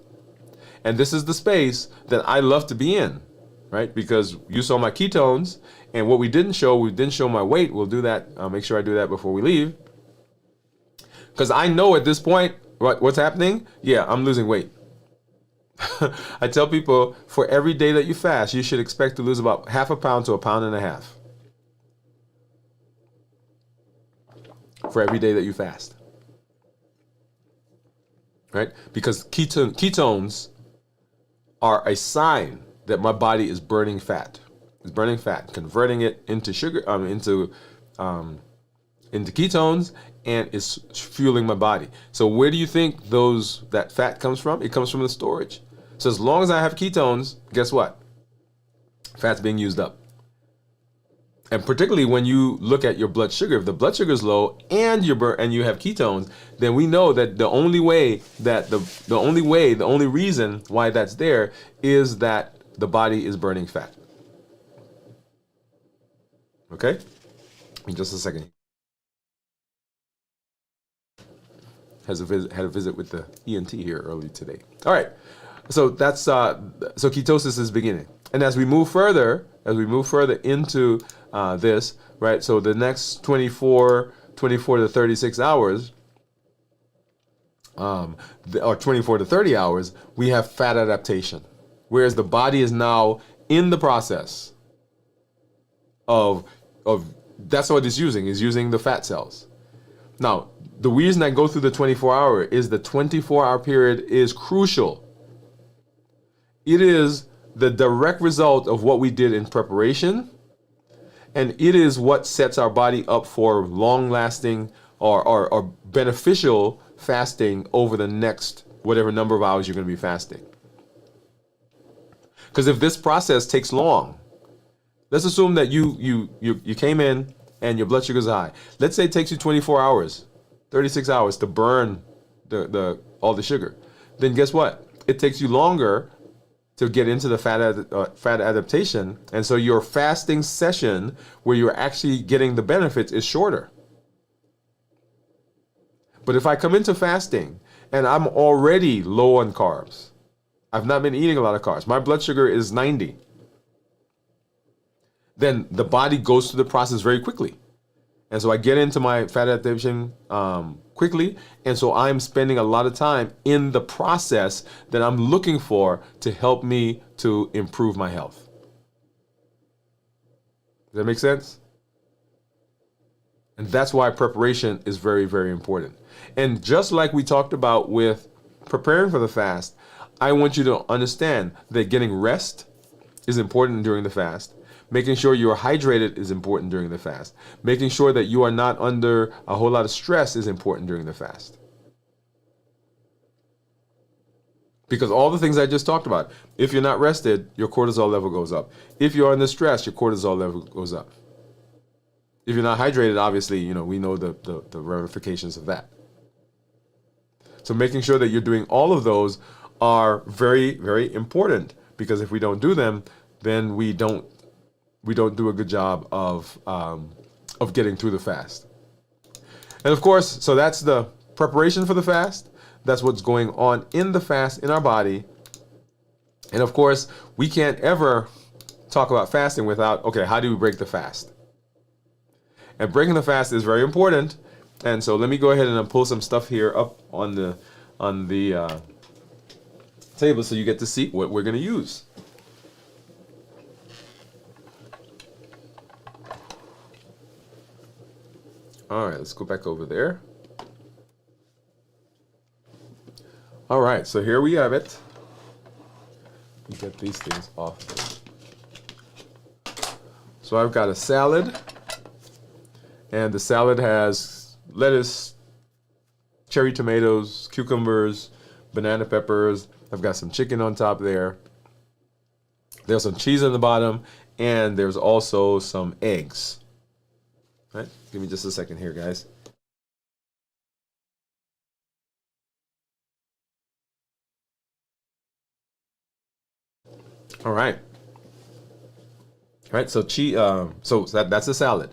And this is the space that I love to be in, right? Because you saw my ketones, and what we didn't show my weight. We'll do that. I'll make sure I do that before we leave. Because I know at this point, what's happening? Yeah, I'm losing weight. I tell people, for every day that you fast, you should expect to lose about 0.5 pound to 1.5 pounds. For every day that you fast. Right? Because ketones are a sign that my body is burning fat. It's burning fat, converting it into sugar, into ketones, and it's fueling my body. So where do you think that fat comes from? It comes from the storage. So as long as I have ketones, guess what? Fat's being used up. And particularly when you look at your blood sugar, if the blood sugar is low and you have ketones, then we know that the only reason why that's there is that the body is burning fat. Okay? In just a second. Had a visit with the ENT here early today. All right. So that's so ketosis is beginning. And as we move further into this, right? So the next 24 to 36 hours, or 24 to 30 hours, we have fat adaptation. Whereas the body is now in the process of that's what it's using the fat cells. Now, the reason I go through the 24-hour is the 24-hour period is crucial. It is the direct result of what we did in preparation, and it is what sets our body up for long-lasting or beneficial fasting over the next whatever number of hours you're going to be fasting. Because if this process takes long, let's assume that you came in and your blood sugar is high. Let's say it takes you 24 hours, 36 hours to burn all the sugar. Then guess what? It takes you longer to get into the fat adaptation. And so your fasting session where you're actually getting the benefits is shorter. But if I come into fasting and I'm already low on carbs, I've not been eating a lot of carbs, my blood sugar is 90, then the body goes through the process very quickly. And so I get into my fat adaptation quickly. And so I'm spending a lot of time in the process that I'm looking for to help me to improve my health. Does that make sense? And that's why preparation is very, very important. And just like we talked about with preparing for the fast, I want you to understand that getting rest is important during the fast. Making sure you're hydrated is important during the fast. Making sure that you are not under a whole lot of stress is important during the fast. Because all the things I just talked about, if you're not rested, your cortisol level goes up. If you're under stress, your cortisol level goes up. If you're not hydrated, obviously, we know the ramifications of that. So making sure that you're doing all of those are very, very important, because if we don't do them, then we don't do a good job of getting through the fast. And of course, so that's the preparation for the fast. That's what's going on in the fast in our body. And of course, we can't ever talk about fasting without, okay, how do we break the fast? And breaking the fast is very important, And so let me go ahead and pull some stuff here up on the table so you get to see what we're going to use. All right, let's go back over there. All right, so here we have it. Let me get these things off. So I've got a salad, and the salad has lettuce, cherry tomatoes, cucumbers, banana peppers. I've got some chicken on top there. There's some cheese on the bottom, and there's also some eggs. All right, give me just a second here, guys. All right. All right, so that's a salad.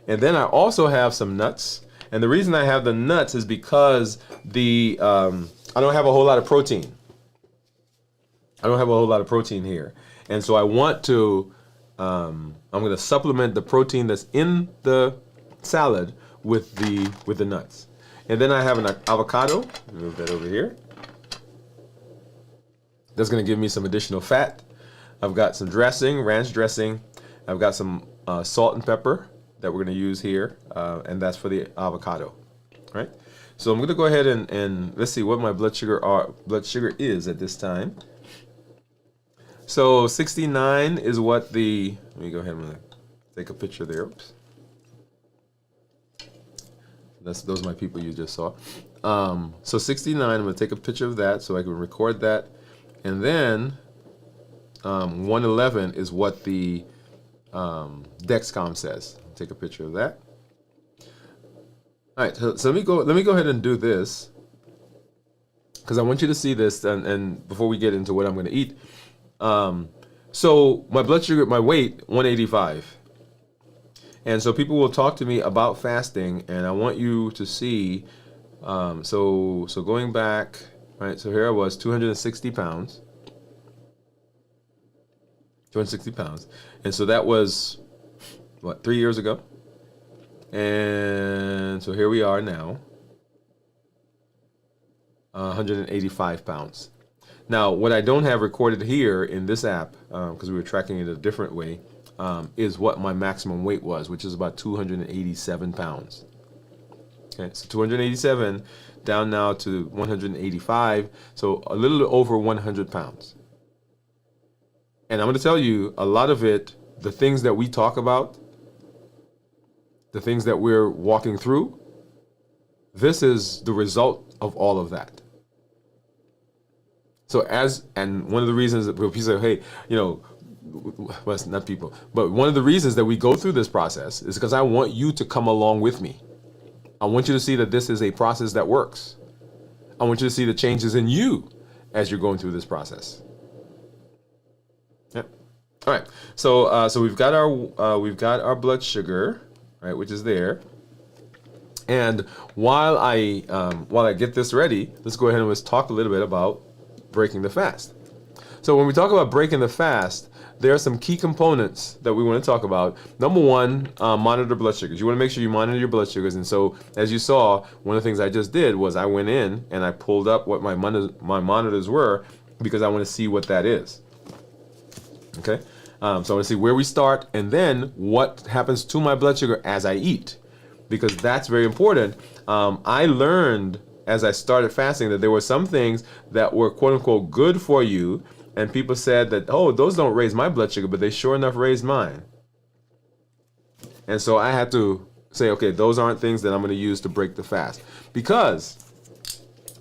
And then I also have some nuts. And the reason I have the nuts is because I don't have a whole lot of protein. I don't have a whole lot of protein here. And so I want to, I'm going to supplement the protein that's in the salad with the nuts. And then I have an avocado. Move that over here. That's going to give me some additional fat. I've got some dressing, ranch dressing. I've got some salt and pepper that we're going to use here, and that's for the avocado. All right. So I'm going to go ahead and let's see what my blood sugar is at this time. So 69 is what the. Let me go ahead and take a picture there. Oops. Those are my people you just saw. So 69. I'm going to take a picture of that so I can record that, and then 111 is what the Dexcom says. Take a picture of that. All right, so let me go ahead and do this because I want you to see this, and before we get into what I'm going to eat. So my blood sugar, my weight, 185. And so people will talk to me about fasting, and I want you to see. So going back, right? So here I was, 260 pounds. 260 pounds. And so that was, what, 3 years ago? And so here we are now, 185 pounds. Now, what I don't have recorded here in this app, because we were tracking it a different way, is what my maximum weight was, which is about 287 pounds. Okay, so 287 down now to 185, so a little over 100 pounds. And I'm going to tell you, a lot of it, the things that we talk about, the things that we're walking through, this is the result of all of that. So and one of the reasons that people say, hey, well, it's not people, but one of the reasons that we go through this process is because I want you to come along with me. I want you to see that this is a process that works. I want you to see the changes in you as you're going through this process. Yep. All right. So we've got our blood sugar, right, which is there. And while I get this ready, let's go ahead and let's talk a little bit about breaking the fast. So when we talk about breaking the fast, there are some key components that we want to talk about. Number one, monitor blood sugars. You want to make sure you monitor your blood sugars. And so, as you saw, one of the things I just did was I went in and I pulled up what my monitors were because I want to see what that is. Okay, so I want to see where we start and then what happens to my blood sugar as I eat, because that's very important. I learned as I started fasting that there were some things that were quote unquote good for you, and people said that, oh, those don't raise my blood sugar, but they sure enough raised mine. And so I had to say, okay, those aren't things that I'm going to use to break the fast, because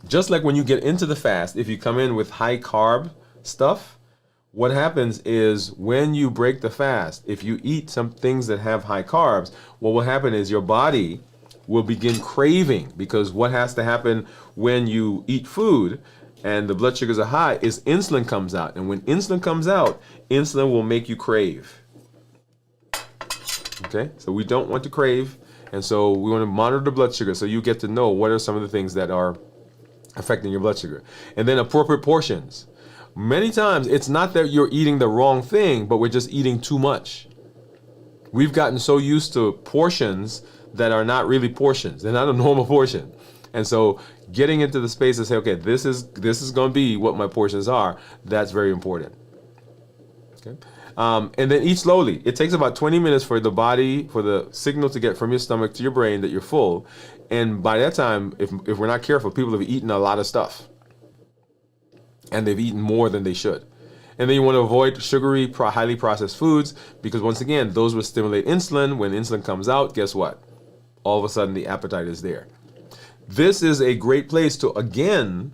just like when you get into the fast, if you come in with high carb stuff, what happens is when you break the fast, if you eat some things that have high carbs, what will happen is your body will begin craving, because what has to happen when you eat food and the blood sugars are high is insulin comes out. And when insulin comes out, insulin will make you crave. Okay, so we don't want to crave. And so we want to monitor the blood sugar so you get to know what are some of the things that are affecting your blood sugar. And then appropriate portions. Many times it's not that you're eating the wrong thing, but we're just eating too much. We've gotten so used to portions that are not really portions. They're not a normal portion. And so getting into the space to say, okay, this is going to be what my portions are, that's very important. Okay. And then eat slowly. It takes about 20 minutes for the body, for the signal to get from your stomach to your brain that you're full. And by that time, if we're not careful, people have eaten a lot of stuff. And they've eaten more than they should. And then you want to avoid sugary, highly processed foods, because once again, those will stimulate insulin. When insulin comes out, guess what? All of a sudden, the appetite is there. This is a great place to, again,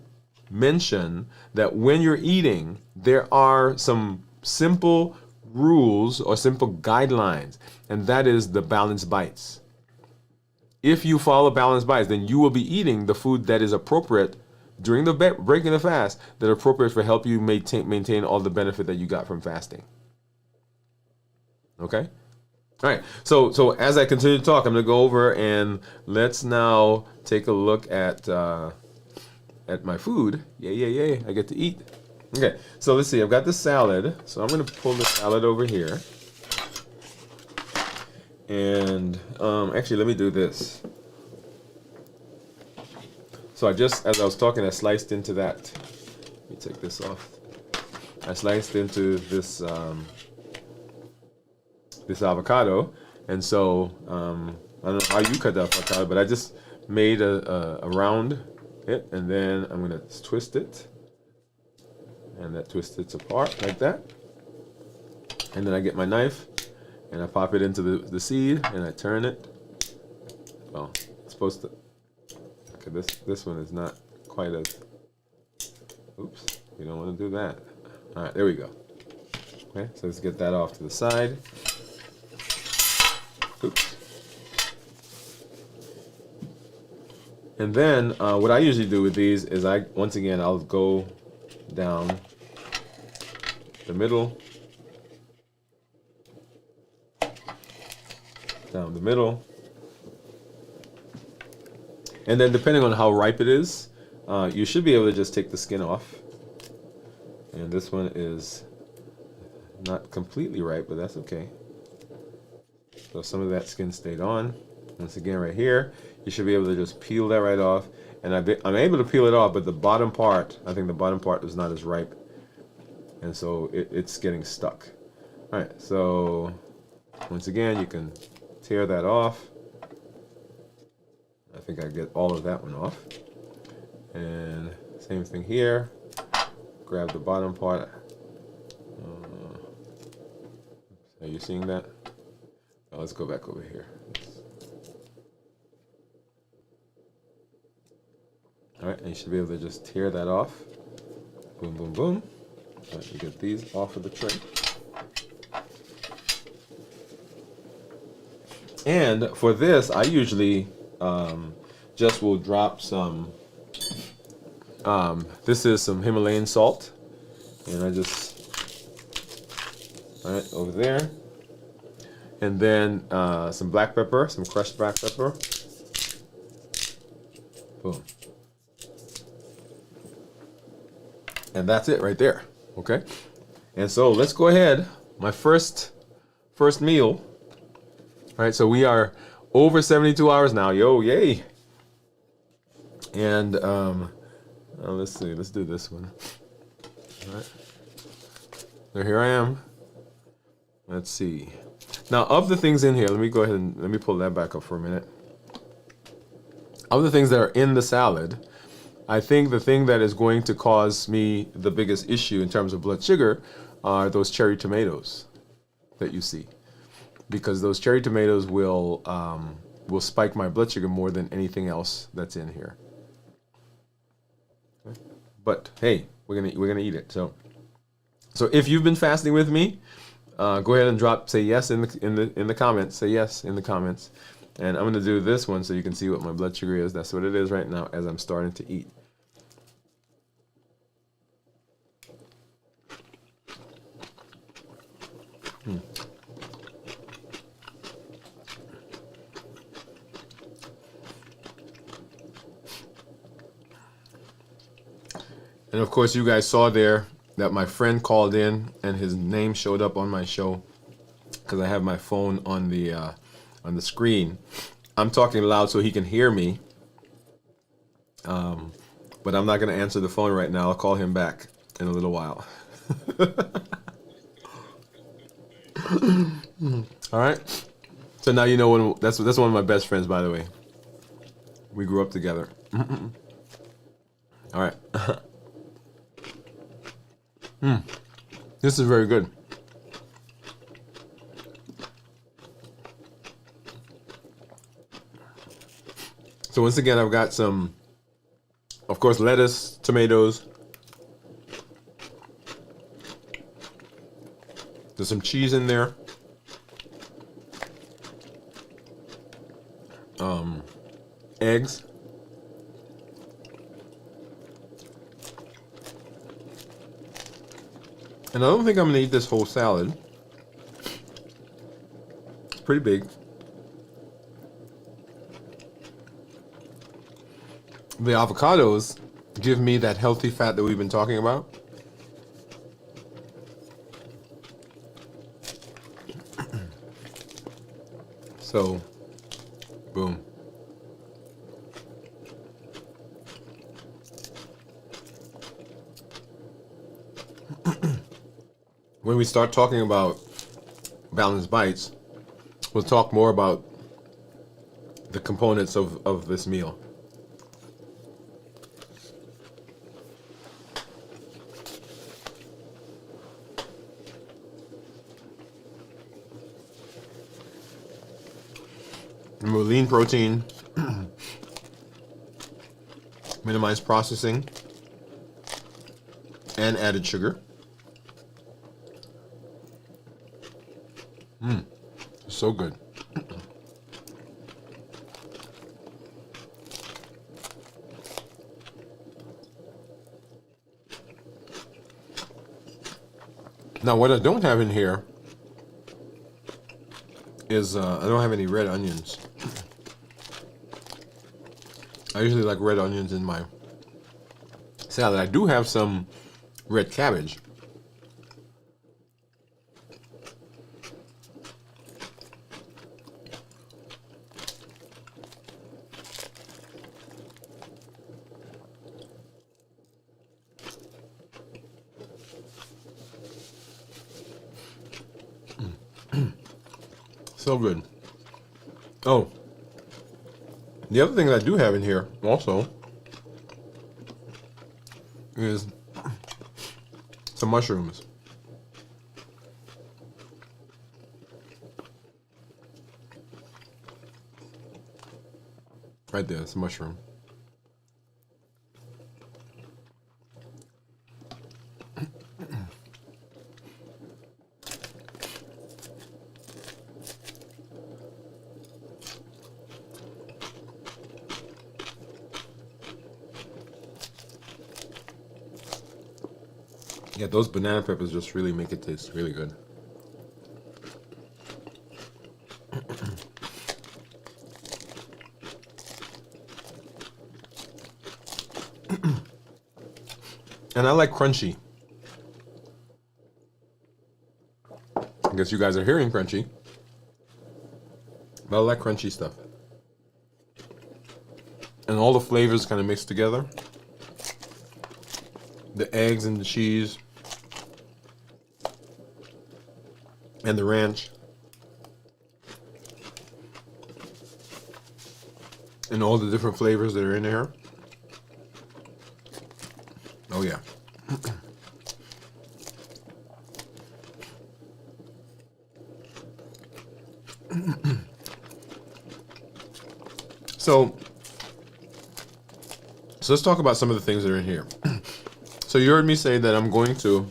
mention that when you're eating, there are some simple rules or simple guidelines, and that is the balanced bites. If you follow balanced bites, then you will be eating the food that is appropriate during the break in the fast, that are appropriate for help you maintain all the benefit that you got from fasting. Okay? All right, so as I continue to talk, I'm going to go over and let's now take a look at my food. Yay, I get to eat. Okay, so let's see, I've got the salad. So I'm going to pull the salad over here. And actually, let me do this. So as I was talking, I sliced into that. Let me take this off. I sliced into this this avocado, and so I don't know how you cut the avocado, but I just made around it, and then I'm gonna twist it, and that twists it apart like that, and then I get my knife and I pop it into the seed and I turn it. Well, it's supposed to. Okay, this one is not quite as. Oops, you don't want to do that. All right, there we go. Okay, so let's get that off to the side. Oops. And then what I usually do with these is I'll go down the middle, and then depending on how ripe it is, you should be able to just take the skin off. And this one is not completely ripe, but that's okay. So some of that skin stayed on. Once again, right here, you should be able to just peel that right off. And I'm able to peel it off, but the bottom part, I think the bottom part is not as ripe. And so it's getting stuck. All right, so once again, you can tear that off. I think I get all of that one off. And same thing here. Grab the bottom part. Are you seeing that? Oh, let's go back over here. All right, and you should be able to just tear that off. Boom, boom, boom. All right, you get these off of the tray. And for this, I usually just will drop some, this is some Himalayan salt. And I just, all right, over there. And then some black pepper, some crushed black pepper. Boom. And that's it right there, okay? And so let's go ahead. My first meal. All right, so we are over 72 hours now. Yo, yay. And let's see, let's do this one. All right. So here I am. Let's see. Now, of the things in here, let me go ahead and let me pull that back up for a minute. Of the things that are in the salad, I think the thing that is going to cause me the biggest issue in terms of blood sugar are those cherry tomatoes that you see, because those cherry tomatoes will spike my blood sugar more than anything else that's in here. Okay. But hey, we're gonna eat it. So if you've been fasting with me, go ahead and say yes in the comments. Say yes in the comments, and I'm gonna do this one so you can see what my blood sugar is. That's what it is right now as I'm starting to eat. And of course, you guys saw there that my friend called in and his name showed up on my show because I have my phone on the screen. I'm talking loud so he can hear me. But I'm not going to answer the phone right now. I'll call him back in a little while. All right. So now you know when that's one of my best friends, by the way. We grew up together. All right. This is very good. So once again, I've got some, of course, lettuce, tomatoes. There's some cheese in there. Eggs. And I don't think I'm going to eat this whole salad. It's pretty big. The avocados give me that healthy fat that we've been talking about. So, boom. When we start talking about balanced bites, we'll talk more about the components of this meal. Remember, lean protein, minimize processing, and added sugar. So good. Now, what I don't have in here is I don't have any red onions. I usually like red onions in my salad. I do have some red cabbage. So good. Oh, the other thing that I do have in here also is some mushrooms. Right there, it's a mushroom. Yeah, those banana peppers just really make it taste really good. And I like crunchy. I guess you guys are hearing crunchy. But I like crunchy stuff. And all the flavors kind of mixed together. The eggs and the cheese. And the ranch. And all the different flavors that are in there. Oh yeah. So let's talk about some of the things that are in here. So you heard me say that I'm going to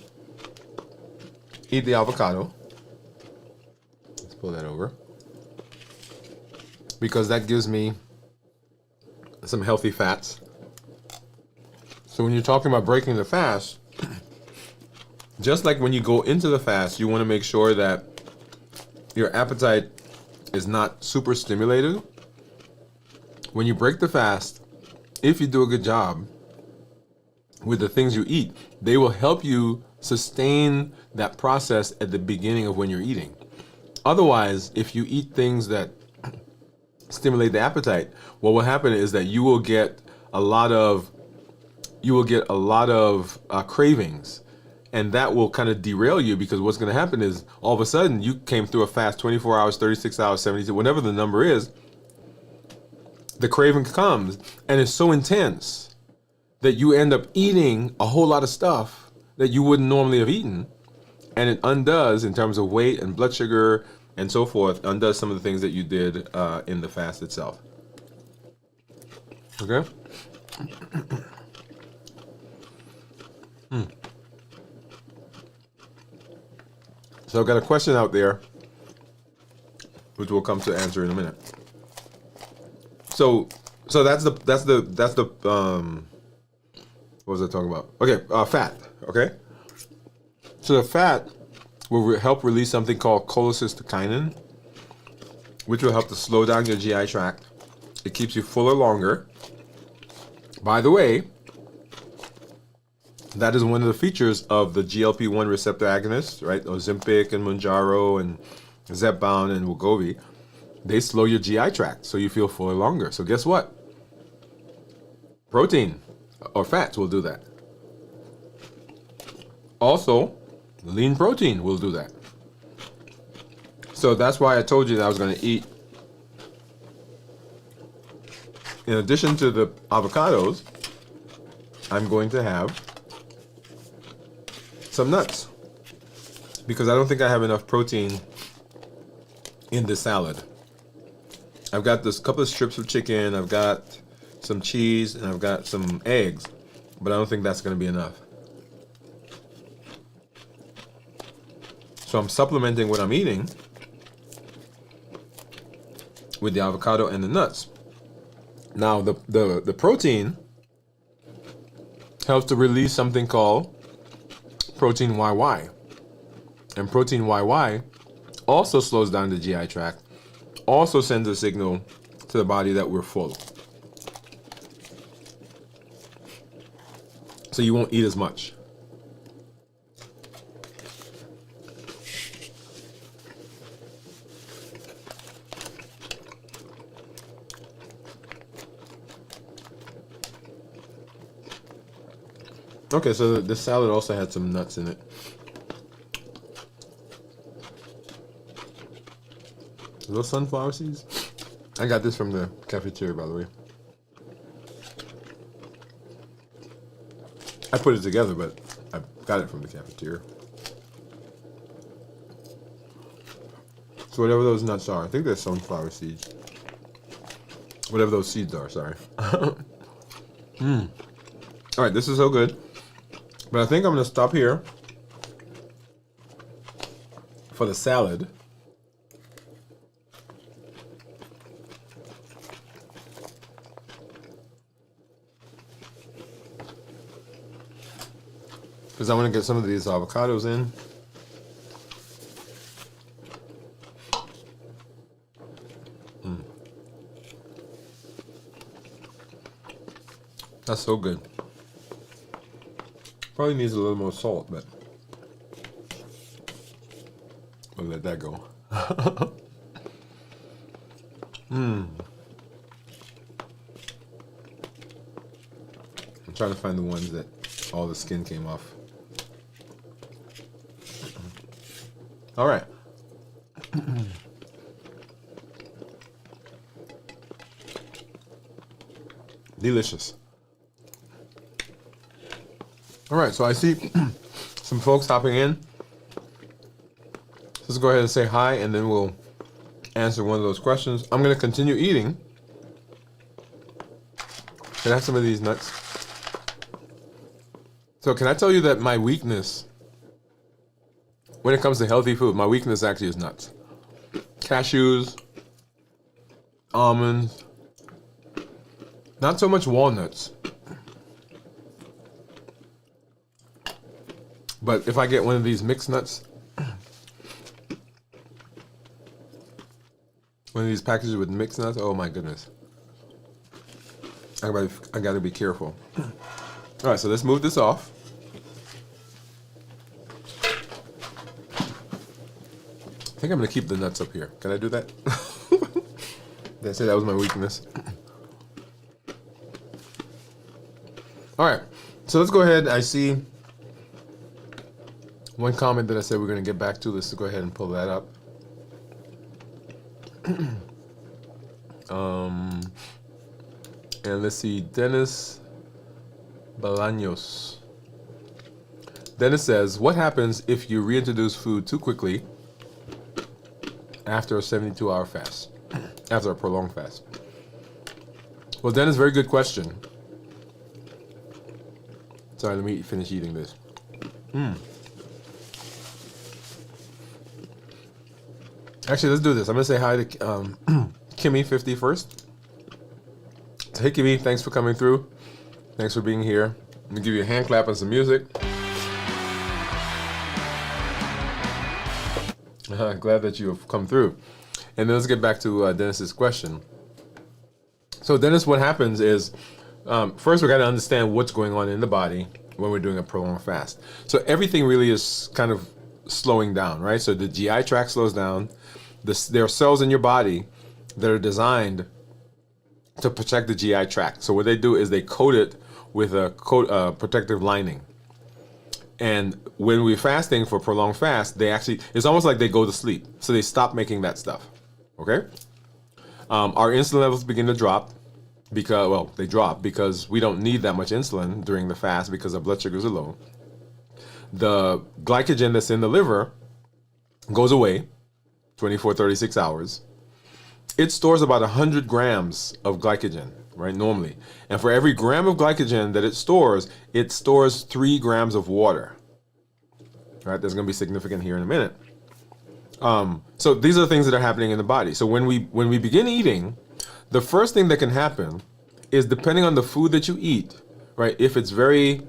eat the avocado. Let's pull that over. Because that gives me some healthy fats. So when you're talking about breaking the fast, just like when you go into the fast, you want to make sure that your appetite is not super stimulated. When you break the fast, if you do a good job with the things you eat, they will help you sustain that process at the beginning of when you're eating. Otherwise, if you eat things that stimulate the appetite, what will happen is that you will get a lot of cravings, and that will kind of derail you, because what's going to happen is all of a sudden you came through a fast 24 hours, 36 hours, 72, whatever the number is, the craving comes and it's so intense that you end up eating a whole lot of stuff that you wouldn't normally have eaten, and it undoes, in terms of weight and blood sugar and so forth, undoes some of the things that you did in the fast itself. Okay? So I've got a question out there, which we'll come to answer in a minute. So that's the what was I talking about? Okay, fat. Okay. So the fat will help release something called cholecystokinin, which will help to slow down your GI tract. It keeps you fuller longer. By the way, that is one of the features of the GLP-1 receptor agonists, right? Ozempic and Mounjaro and Zepbound and Wegovy. They slow your GI tract, so you feel fuller longer. So guess what? Protein or fats will do that. Also, lean protein will do that. So that's why I told you that I was going to eat, in addition to the avocados, I'm going to have some nuts, because I don't think I have enough protein in this salad. I've got this couple of strips of chicken, I've got some cheese, and I've got some eggs, but I don't think that's going to be enough. So I'm supplementing what I'm eating with the avocado and the nuts. Now the protein helps to release something called protein YY. And protein YY also slows down the GI tract, also sends a signal to the body that we're full. So you won't eat as much. Okay, so this salad also had some nuts in it. Are those sunflower seeds? I got this from the cafeteria, by the way. I put it together, but I got it from the cafeteria. So whatever those nuts are, I think they're sunflower seeds. Whatever those seeds are, sorry. All right, this is so good. But I think I'm going to stop here for the salad. Because I want to get some of these avocados in. That's so good. Probably needs a little more salt, but we'll let that go. I'm trying to find the ones that all the skin came off. All right. Delicious. All right, so I see some folks hopping in. Let's go ahead and say hi, and then we'll answer one of those questions. I'm going to continue eating. Can I have some of these nuts? So can I tell you that my weakness, when it comes to healthy food, my weakness actually is nuts. Cashews, almonds, not so much walnuts. But if I get one of these mixed nuts, one of these packages with mixed nuts, oh my goodness. I gotta be careful. All right, so let's move this off. I think I'm gonna keep the nuts up here. Can I do that? Did I say that was my weakness? All right, so let's go ahead. I see one comment that I said we're going to get back to. Let's go ahead and pull that up. And let's see, Dennis Bolaños. Dennis says, what happens if you reintroduce food too quickly after a 72-hour fast, after a prolonged fast? Well, Dennis, very good question. Sorry, let me finish eating this. Actually, let's do this. I'm going to say hi to Kimmy50 first. So, hey, Kimmy, thanks for coming through. Thanks for being here. I'm going to give you a hand clap and some music. Glad that you have come through. And then let's get back to Dennis's question. So, Dennis, what happens is, first we got to understand what's going on in the body when we're doing a prolonged fast. So everything really is kind of slowing down, right? So the GI tract slows down. There are cells in your body that are designed to protect the GI tract. So what they do is they coat it with a protective lining. And when we're fasting for prolonged fast, it's almost like they go to sleep. So they stop making that stuff, okay? Our insulin levels begin to drop because, they drop because we don't need that much insulin during the fast because our blood sugars are low. The glycogen that's in the liver goes away 24, 36 hours. It stores about 100 grams of glycogen, right, normally. And for every gram of glycogen that it stores 3 grams of water. Right, that's going to be significant here in a minute. So these are the things that are happening in the body. So when we begin eating, the first thing that can happen is, depending on the food that you eat, right, if it's very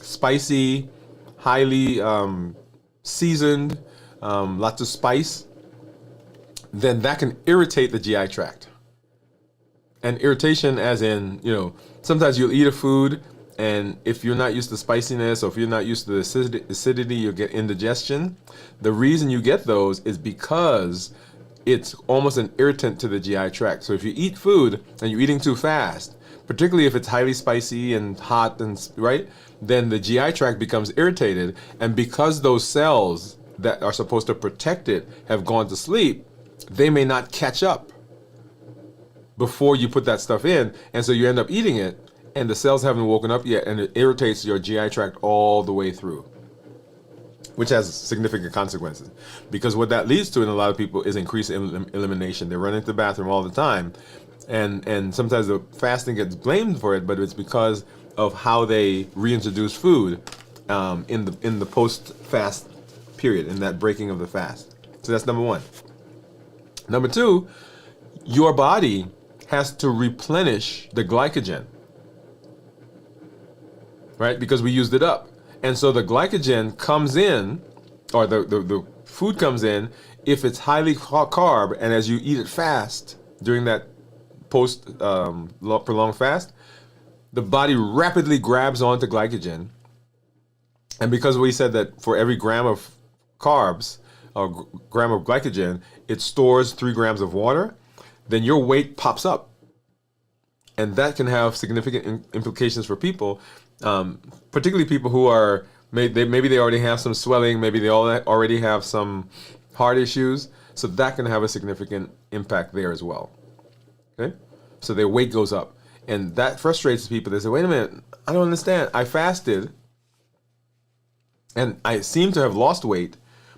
spicy, highly seasoned, lots of spice, then that can irritate the GI tract. And irritation as in, sometimes you'll eat a food, and if you're not used to spiciness, or if you're not used to the acidity, you'll get indigestion. The reason you get those is because it's almost an irritant to the GI tract. So if you eat food and you're eating too fast, particularly if it's highly spicy and hot, and right, then the GI tract becomes irritated. And because those cells that are supposed to protect it have gone to sleep, they may not catch up before you put that stuff in. And so you end up eating it, and the cells haven't woken up yet, and it irritates your GI tract all the way through, which has significant consequences. Because what that leads to in a lot of people is increased elimination. They run into the bathroom all the time, and sometimes the fasting gets blamed for it, but it's because of how they reintroduce food in the post-fast period, in that breaking of the fast. So that's number one. Number two, your body has to replenish the glycogen, right? Because we used it up. And so the glycogen comes in, or the food comes in, if it's highly carb, and as you eat it fast during that prolonged fast, the body rapidly grabs onto glycogen. And because we said that for every gram of carbs or gram of glycogen, it stores 3 grams of water, then your weight pops up. And that can have significant implications for people, particularly people who are, maybe they already have some swelling, maybe they already have some heart issues. So that can have a significant impact there as well. Okay? So their weight goes up. And that frustrates people. They say, wait a minute, I don't understand. I fasted and I seem to have lost weight,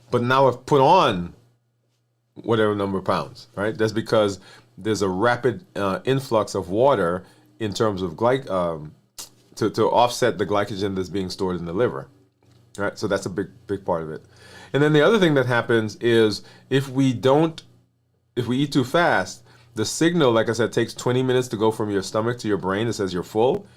but now I've put on whatever number of pounds, right? That's because there's a rapid influx of water in terms of to offset the glycogen that's being stored in the liver, right? So that's a big part of it. And then the other thing that happens is if we eat too fast, the signal, like I said, takes 20 minutes to go from your stomach to your brain. It says you're full,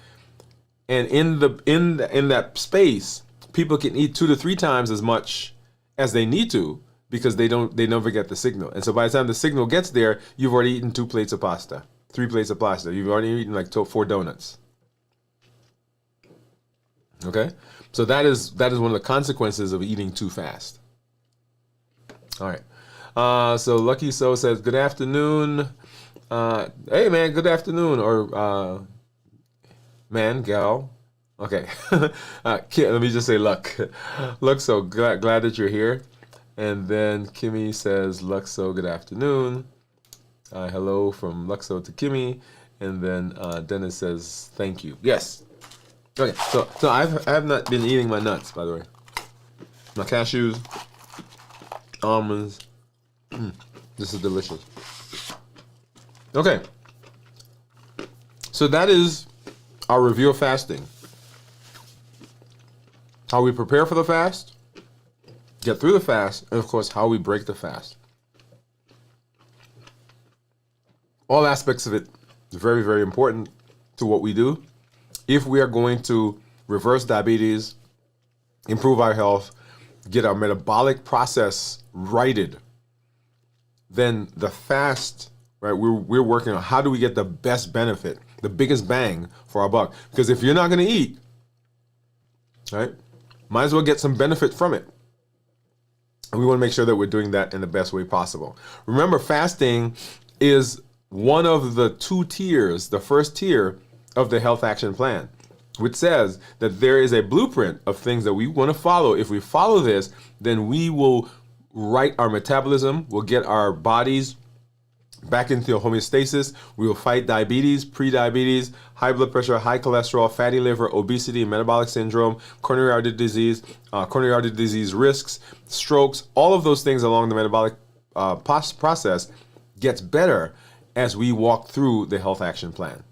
and in that space, people can eat 2 to 3 times as much as they need to, because they never get the signal. And so by the time the signal gets there, you've already eaten 2 plates of pasta, 3 plates of pasta. You've already eaten like 4 donuts. Okay? So that is one of the consequences of eating too fast. All right. So Lucky So says, good afternoon. Hey man, good afternoon, or man, gal. Okay. Let me just say Luck. Luck, so glad that you're here. And then Kimmy says, Luxo, good afternoon. Hello from Luxo to Kimmy. And then Dennis says, thank you. Yes. Okay, so I have not been eating my nuts, by the way. My cashews, almonds. This is delicious. Okay. So that is our review of fasting. How we prepare for the fast, get through the fast, and of course, how we break the fast. All aspects of it is very, very important to what we do. If we are going to reverse diabetes, improve our health, get our metabolic process righted, then the fast, right, we're working on how do we get the best benefit, the biggest bang for our buck. Because if you're not going to eat, right, might as well get some benefit from it. And we want to make sure that we're doing that in the best way possible. Remember, fasting is one of the two tiers, the first tier of the Health Action Plan, which says that there is a blueprint of things that we want to follow. If we follow this, then we will right our metabolism, we'll get our bodies back into homeostasis. We will fight diabetes, pre-diabetes, high blood pressure, high cholesterol, fatty liver, obesity, metabolic syndrome, coronary artery disease risks, strokes, all of those things along the metabolic process gets better as we walk through the Health Action Plan.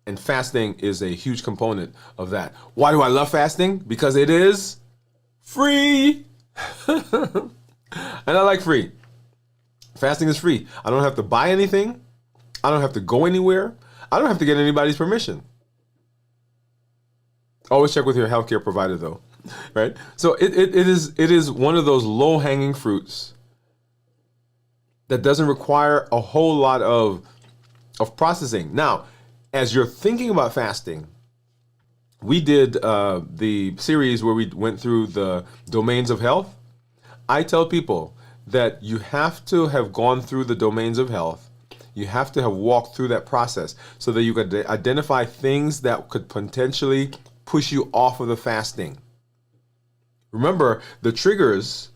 And fasting is a huge component of that. Why do I love fasting? Because it is free. And I like free. Fasting is free. I don't have to buy anything. I don't have to go anywhere. I don't have to get anybody's permission. Always check with your healthcare provider though, right? So it is one of those low-hanging fruits that doesn't require a whole lot of processing. Now, as you're thinking about fasting, we did the series where we went through the domains of health. I tell people that you have to have gone through the domains of health. You have to have walked through that process so that you could identify things that could potentially push you off of the fasting. Remember, the triggers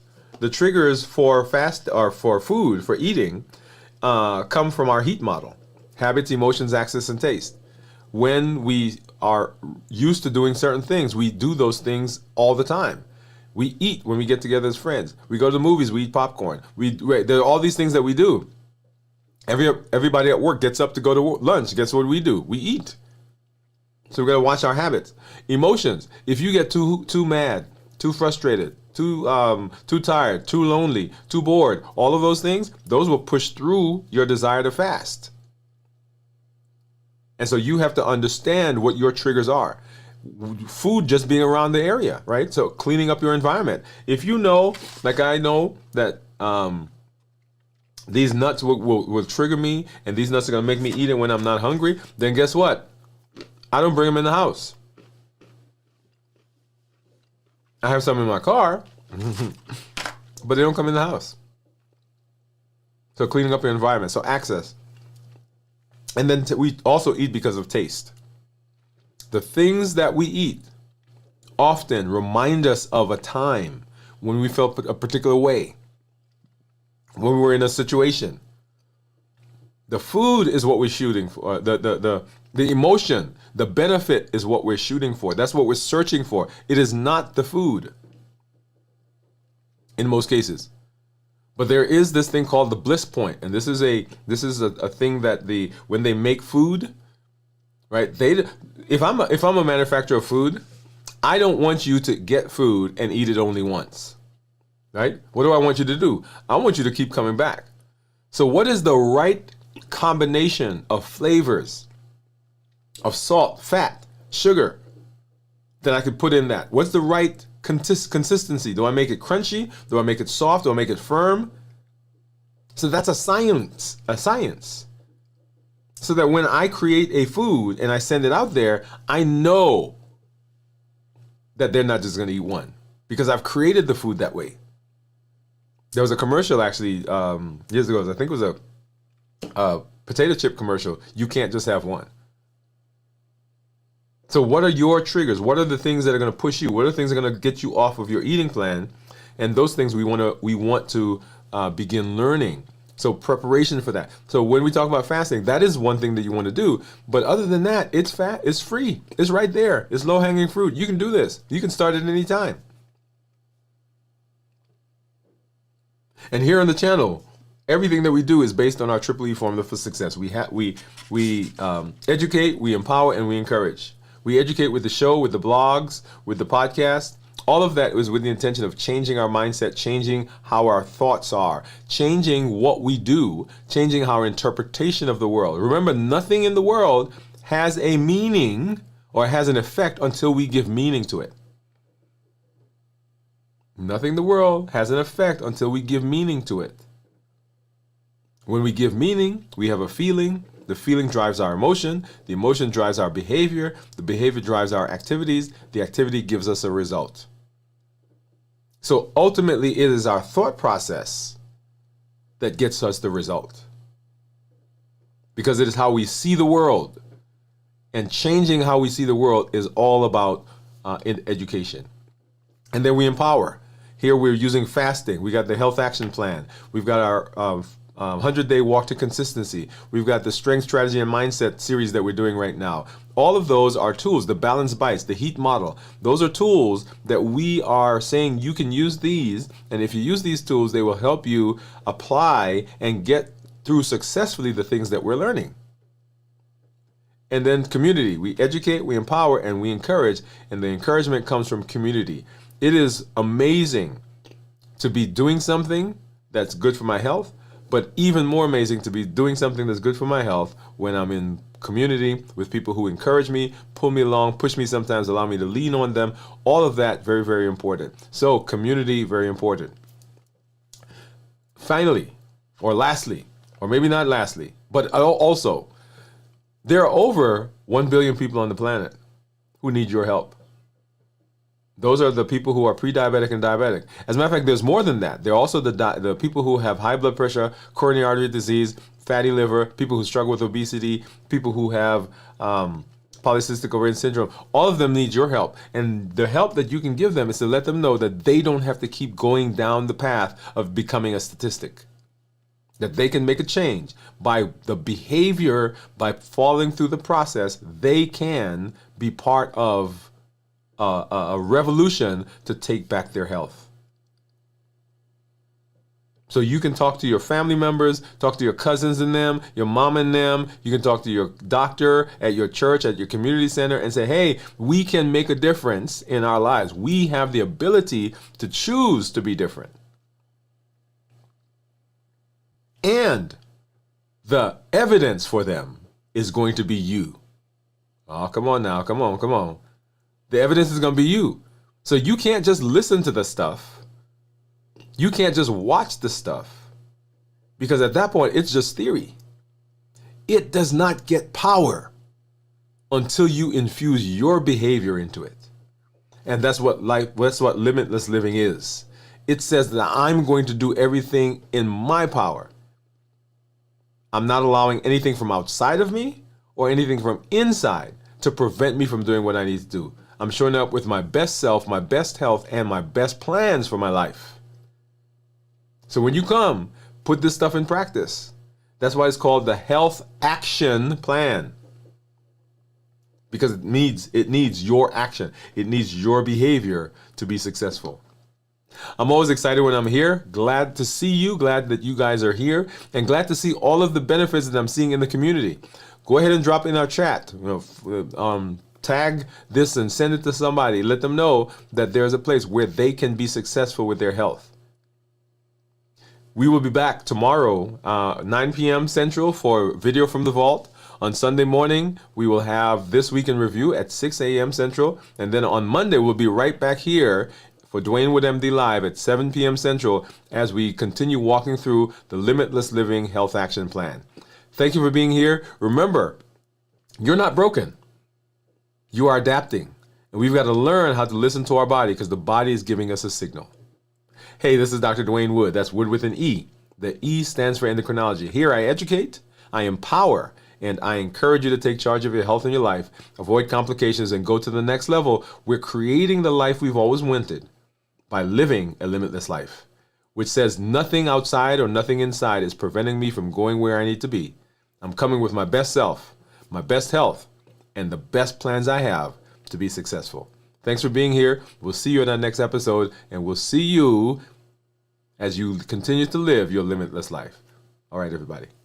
for fast or for food, for eating, come from our HEAT model: habits, emotions, access, and taste. When we are used to doing certain things, we do those things all the time. We eat when we get together as friends. We go to the movies. We eat popcorn. There are all these things that we do. Everybody at work gets up to go to lunch. Guess what we do? We eat. So we got to watch our habits. Emotions. If you get too mad, too frustrated, too tired, too lonely, too bored, all of those things, those will push through your desire to fast. And so you have to understand what your triggers are. Food just being around the area, right? So cleaning up your environment. If you know, like I know that these nuts will trigger me and these nuts are going to make me eat it when I'm not hungry, then guess what? I don't bring them in the house. I have some in my car, but they don't come in the house. So cleaning up your environment. So access. And then we also eat because of taste. The things that we eat often remind us of a time when we felt a particular way, when we were in a situation. The food is what we're shooting for. The emotion, the benefit is what we're shooting for. That's what we're searching for. It is not the food in most cases. But there is this thing called the bliss point, and this is a thing that when they make food, right? If I'm a manufacturer of food, I don't want you to get food and eat it only once, right? What do I want you to do? I want you to keep coming back. So what is the right combination of flavors, of salt, fat, sugar that I could put in that? What's the right consistency? Do I make it crunchy? Do I make it soft? Do I make it firm? So that's a science. So that when I create a food and I send it out there, I know that they're not just going to eat one because I've created the food that way. There was a commercial actually years ago. I think it was potato chip commercial. You can't just have one. So what are your triggers? What are the things that are going to push you? What are the things that are going to get you off of your eating plan? And those things we want to begin learning. So preparation for that. So when we talk about fasting, that is one thing that you want to do. But other than that, it's free. It's right there. It's low-hanging fruit. You can do this. You can start at any time. And here on the channel, everything that we do is based on our Triple E formula for success. We educate, we empower, and we encourage. We educate with the show, with the blogs, with the podcast. All of that was with the intention of changing our mindset, changing how our thoughts are, changing what we do, changing our interpretation of the world. Remember, nothing in the world has a meaning or has an effect until we give meaning to it. Nothing in the world has an effect until we give meaning to it. When we give meaning, we have a feeling. The feeling drives our emotion. The emotion drives our behavior. The behavior drives our activities. The activity gives us a result. So ultimately, it is our thought process that gets us the result. Because it is how we see the world. And changing how we see the world is all about education. And then we empower. Here we're using fasting. We got the health action plan. We've got our 100-day walk to consistency. We've got the strength, strategy, and mindset series that we're doing right now. All of those are tools. The balance bites, the heat model. Those are tools that we are saying you can use these. And if you use these tools, they will help you apply and get through successfully the things that we're learning. And then community. We educate, we empower, and we encourage. And the encouragement comes from community. It is amazing to be doing something that's good for my health, but even more amazing to be doing something that's good for my health when I'm in community with people who encourage me, pull me along, push me sometimes, allow me to lean on them. All of that, very, very important. So community, very important. Finally, or lastly, or maybe not lastly, but also, there are over 1 billion people on the planet who need your help. Those are the people who are pre-diabetic and diabetic. As a matter of fact, there's more than that. There are also the people who have high blood pressure, coronary artery disease, fatty liver, people who struggle with obesity, people who have polycystic ovarian syndrome. All of them need your help. And the help that you can give them is to let them know that they don't have to keep going down the path of becoming a statistic. That they can make a change. By the behavior, by following through the process, they can be part of a revolution to take back their health. So you can talk to your family members, talk to your cousins and them, your mom and them. You can talk to your doctor at your church, at your community center, and say, hey, we can make a difference in our lives. We have the ability to choose to be different. And the evidence for them is going to be you. Oh, come on now. Come on, come on. The evidence is going to be you. So you can't just listen to the stuff. You can't just watch the stuff. Because at that point, it's just theory. It does not get power until you infuse your behavior into it. And that's what limitless living is. It says that I'm going to do everything in my power. I'm not allowing anything from outside of me or anything from inside to prevent me from doing what I need to do. I'm showing up with my best self, my best health, and my best plans for my life. So when you come, put this stuff in practice. That's why it's called the health action plan. Because it needs your action. It needs your behavior to be successful. I'm always excited when I'm here. Glad to see you. Glad that you guys are here. And glad to see all of the benefits that I'm seeing in the community. Go ahead and drop in our chat. Tag this and send it to somebody. Let them know that there's a place where they can be successful with their health. We will be back tomorrow, 9 p.m. Central for Video from the Vault. On Sunday morning, we will have This Week in Review at 6 a.m. Central. And then on Monday, we'll be right back here for Dwain Woode MD Live at 7 p.m. Central as we continue walking through the Limitless Living Health Action Plan. Thank you for being here. Remember, you're not broken. You are adapting. And we've got to learn how to listen to our body because the body is giving us a signal. Hey, this is Dr. Dwain Woode. That's Woode with an E. The E stands for endocrinology. Here I educate, I empower and I encourage you to take charge of your health and your life, avoid complications, and go to the next level. We're creating the life we've always wanted by living a limitless life, which says nothing outside or nothing inside is preventing me from going where I need to be. I'm coming with my best self, my best health, and the best plans I have to be successful. Thanks for being here. We'll see you in our next episode, and we'll see you as you continue to live your limitless life. All right, everybody.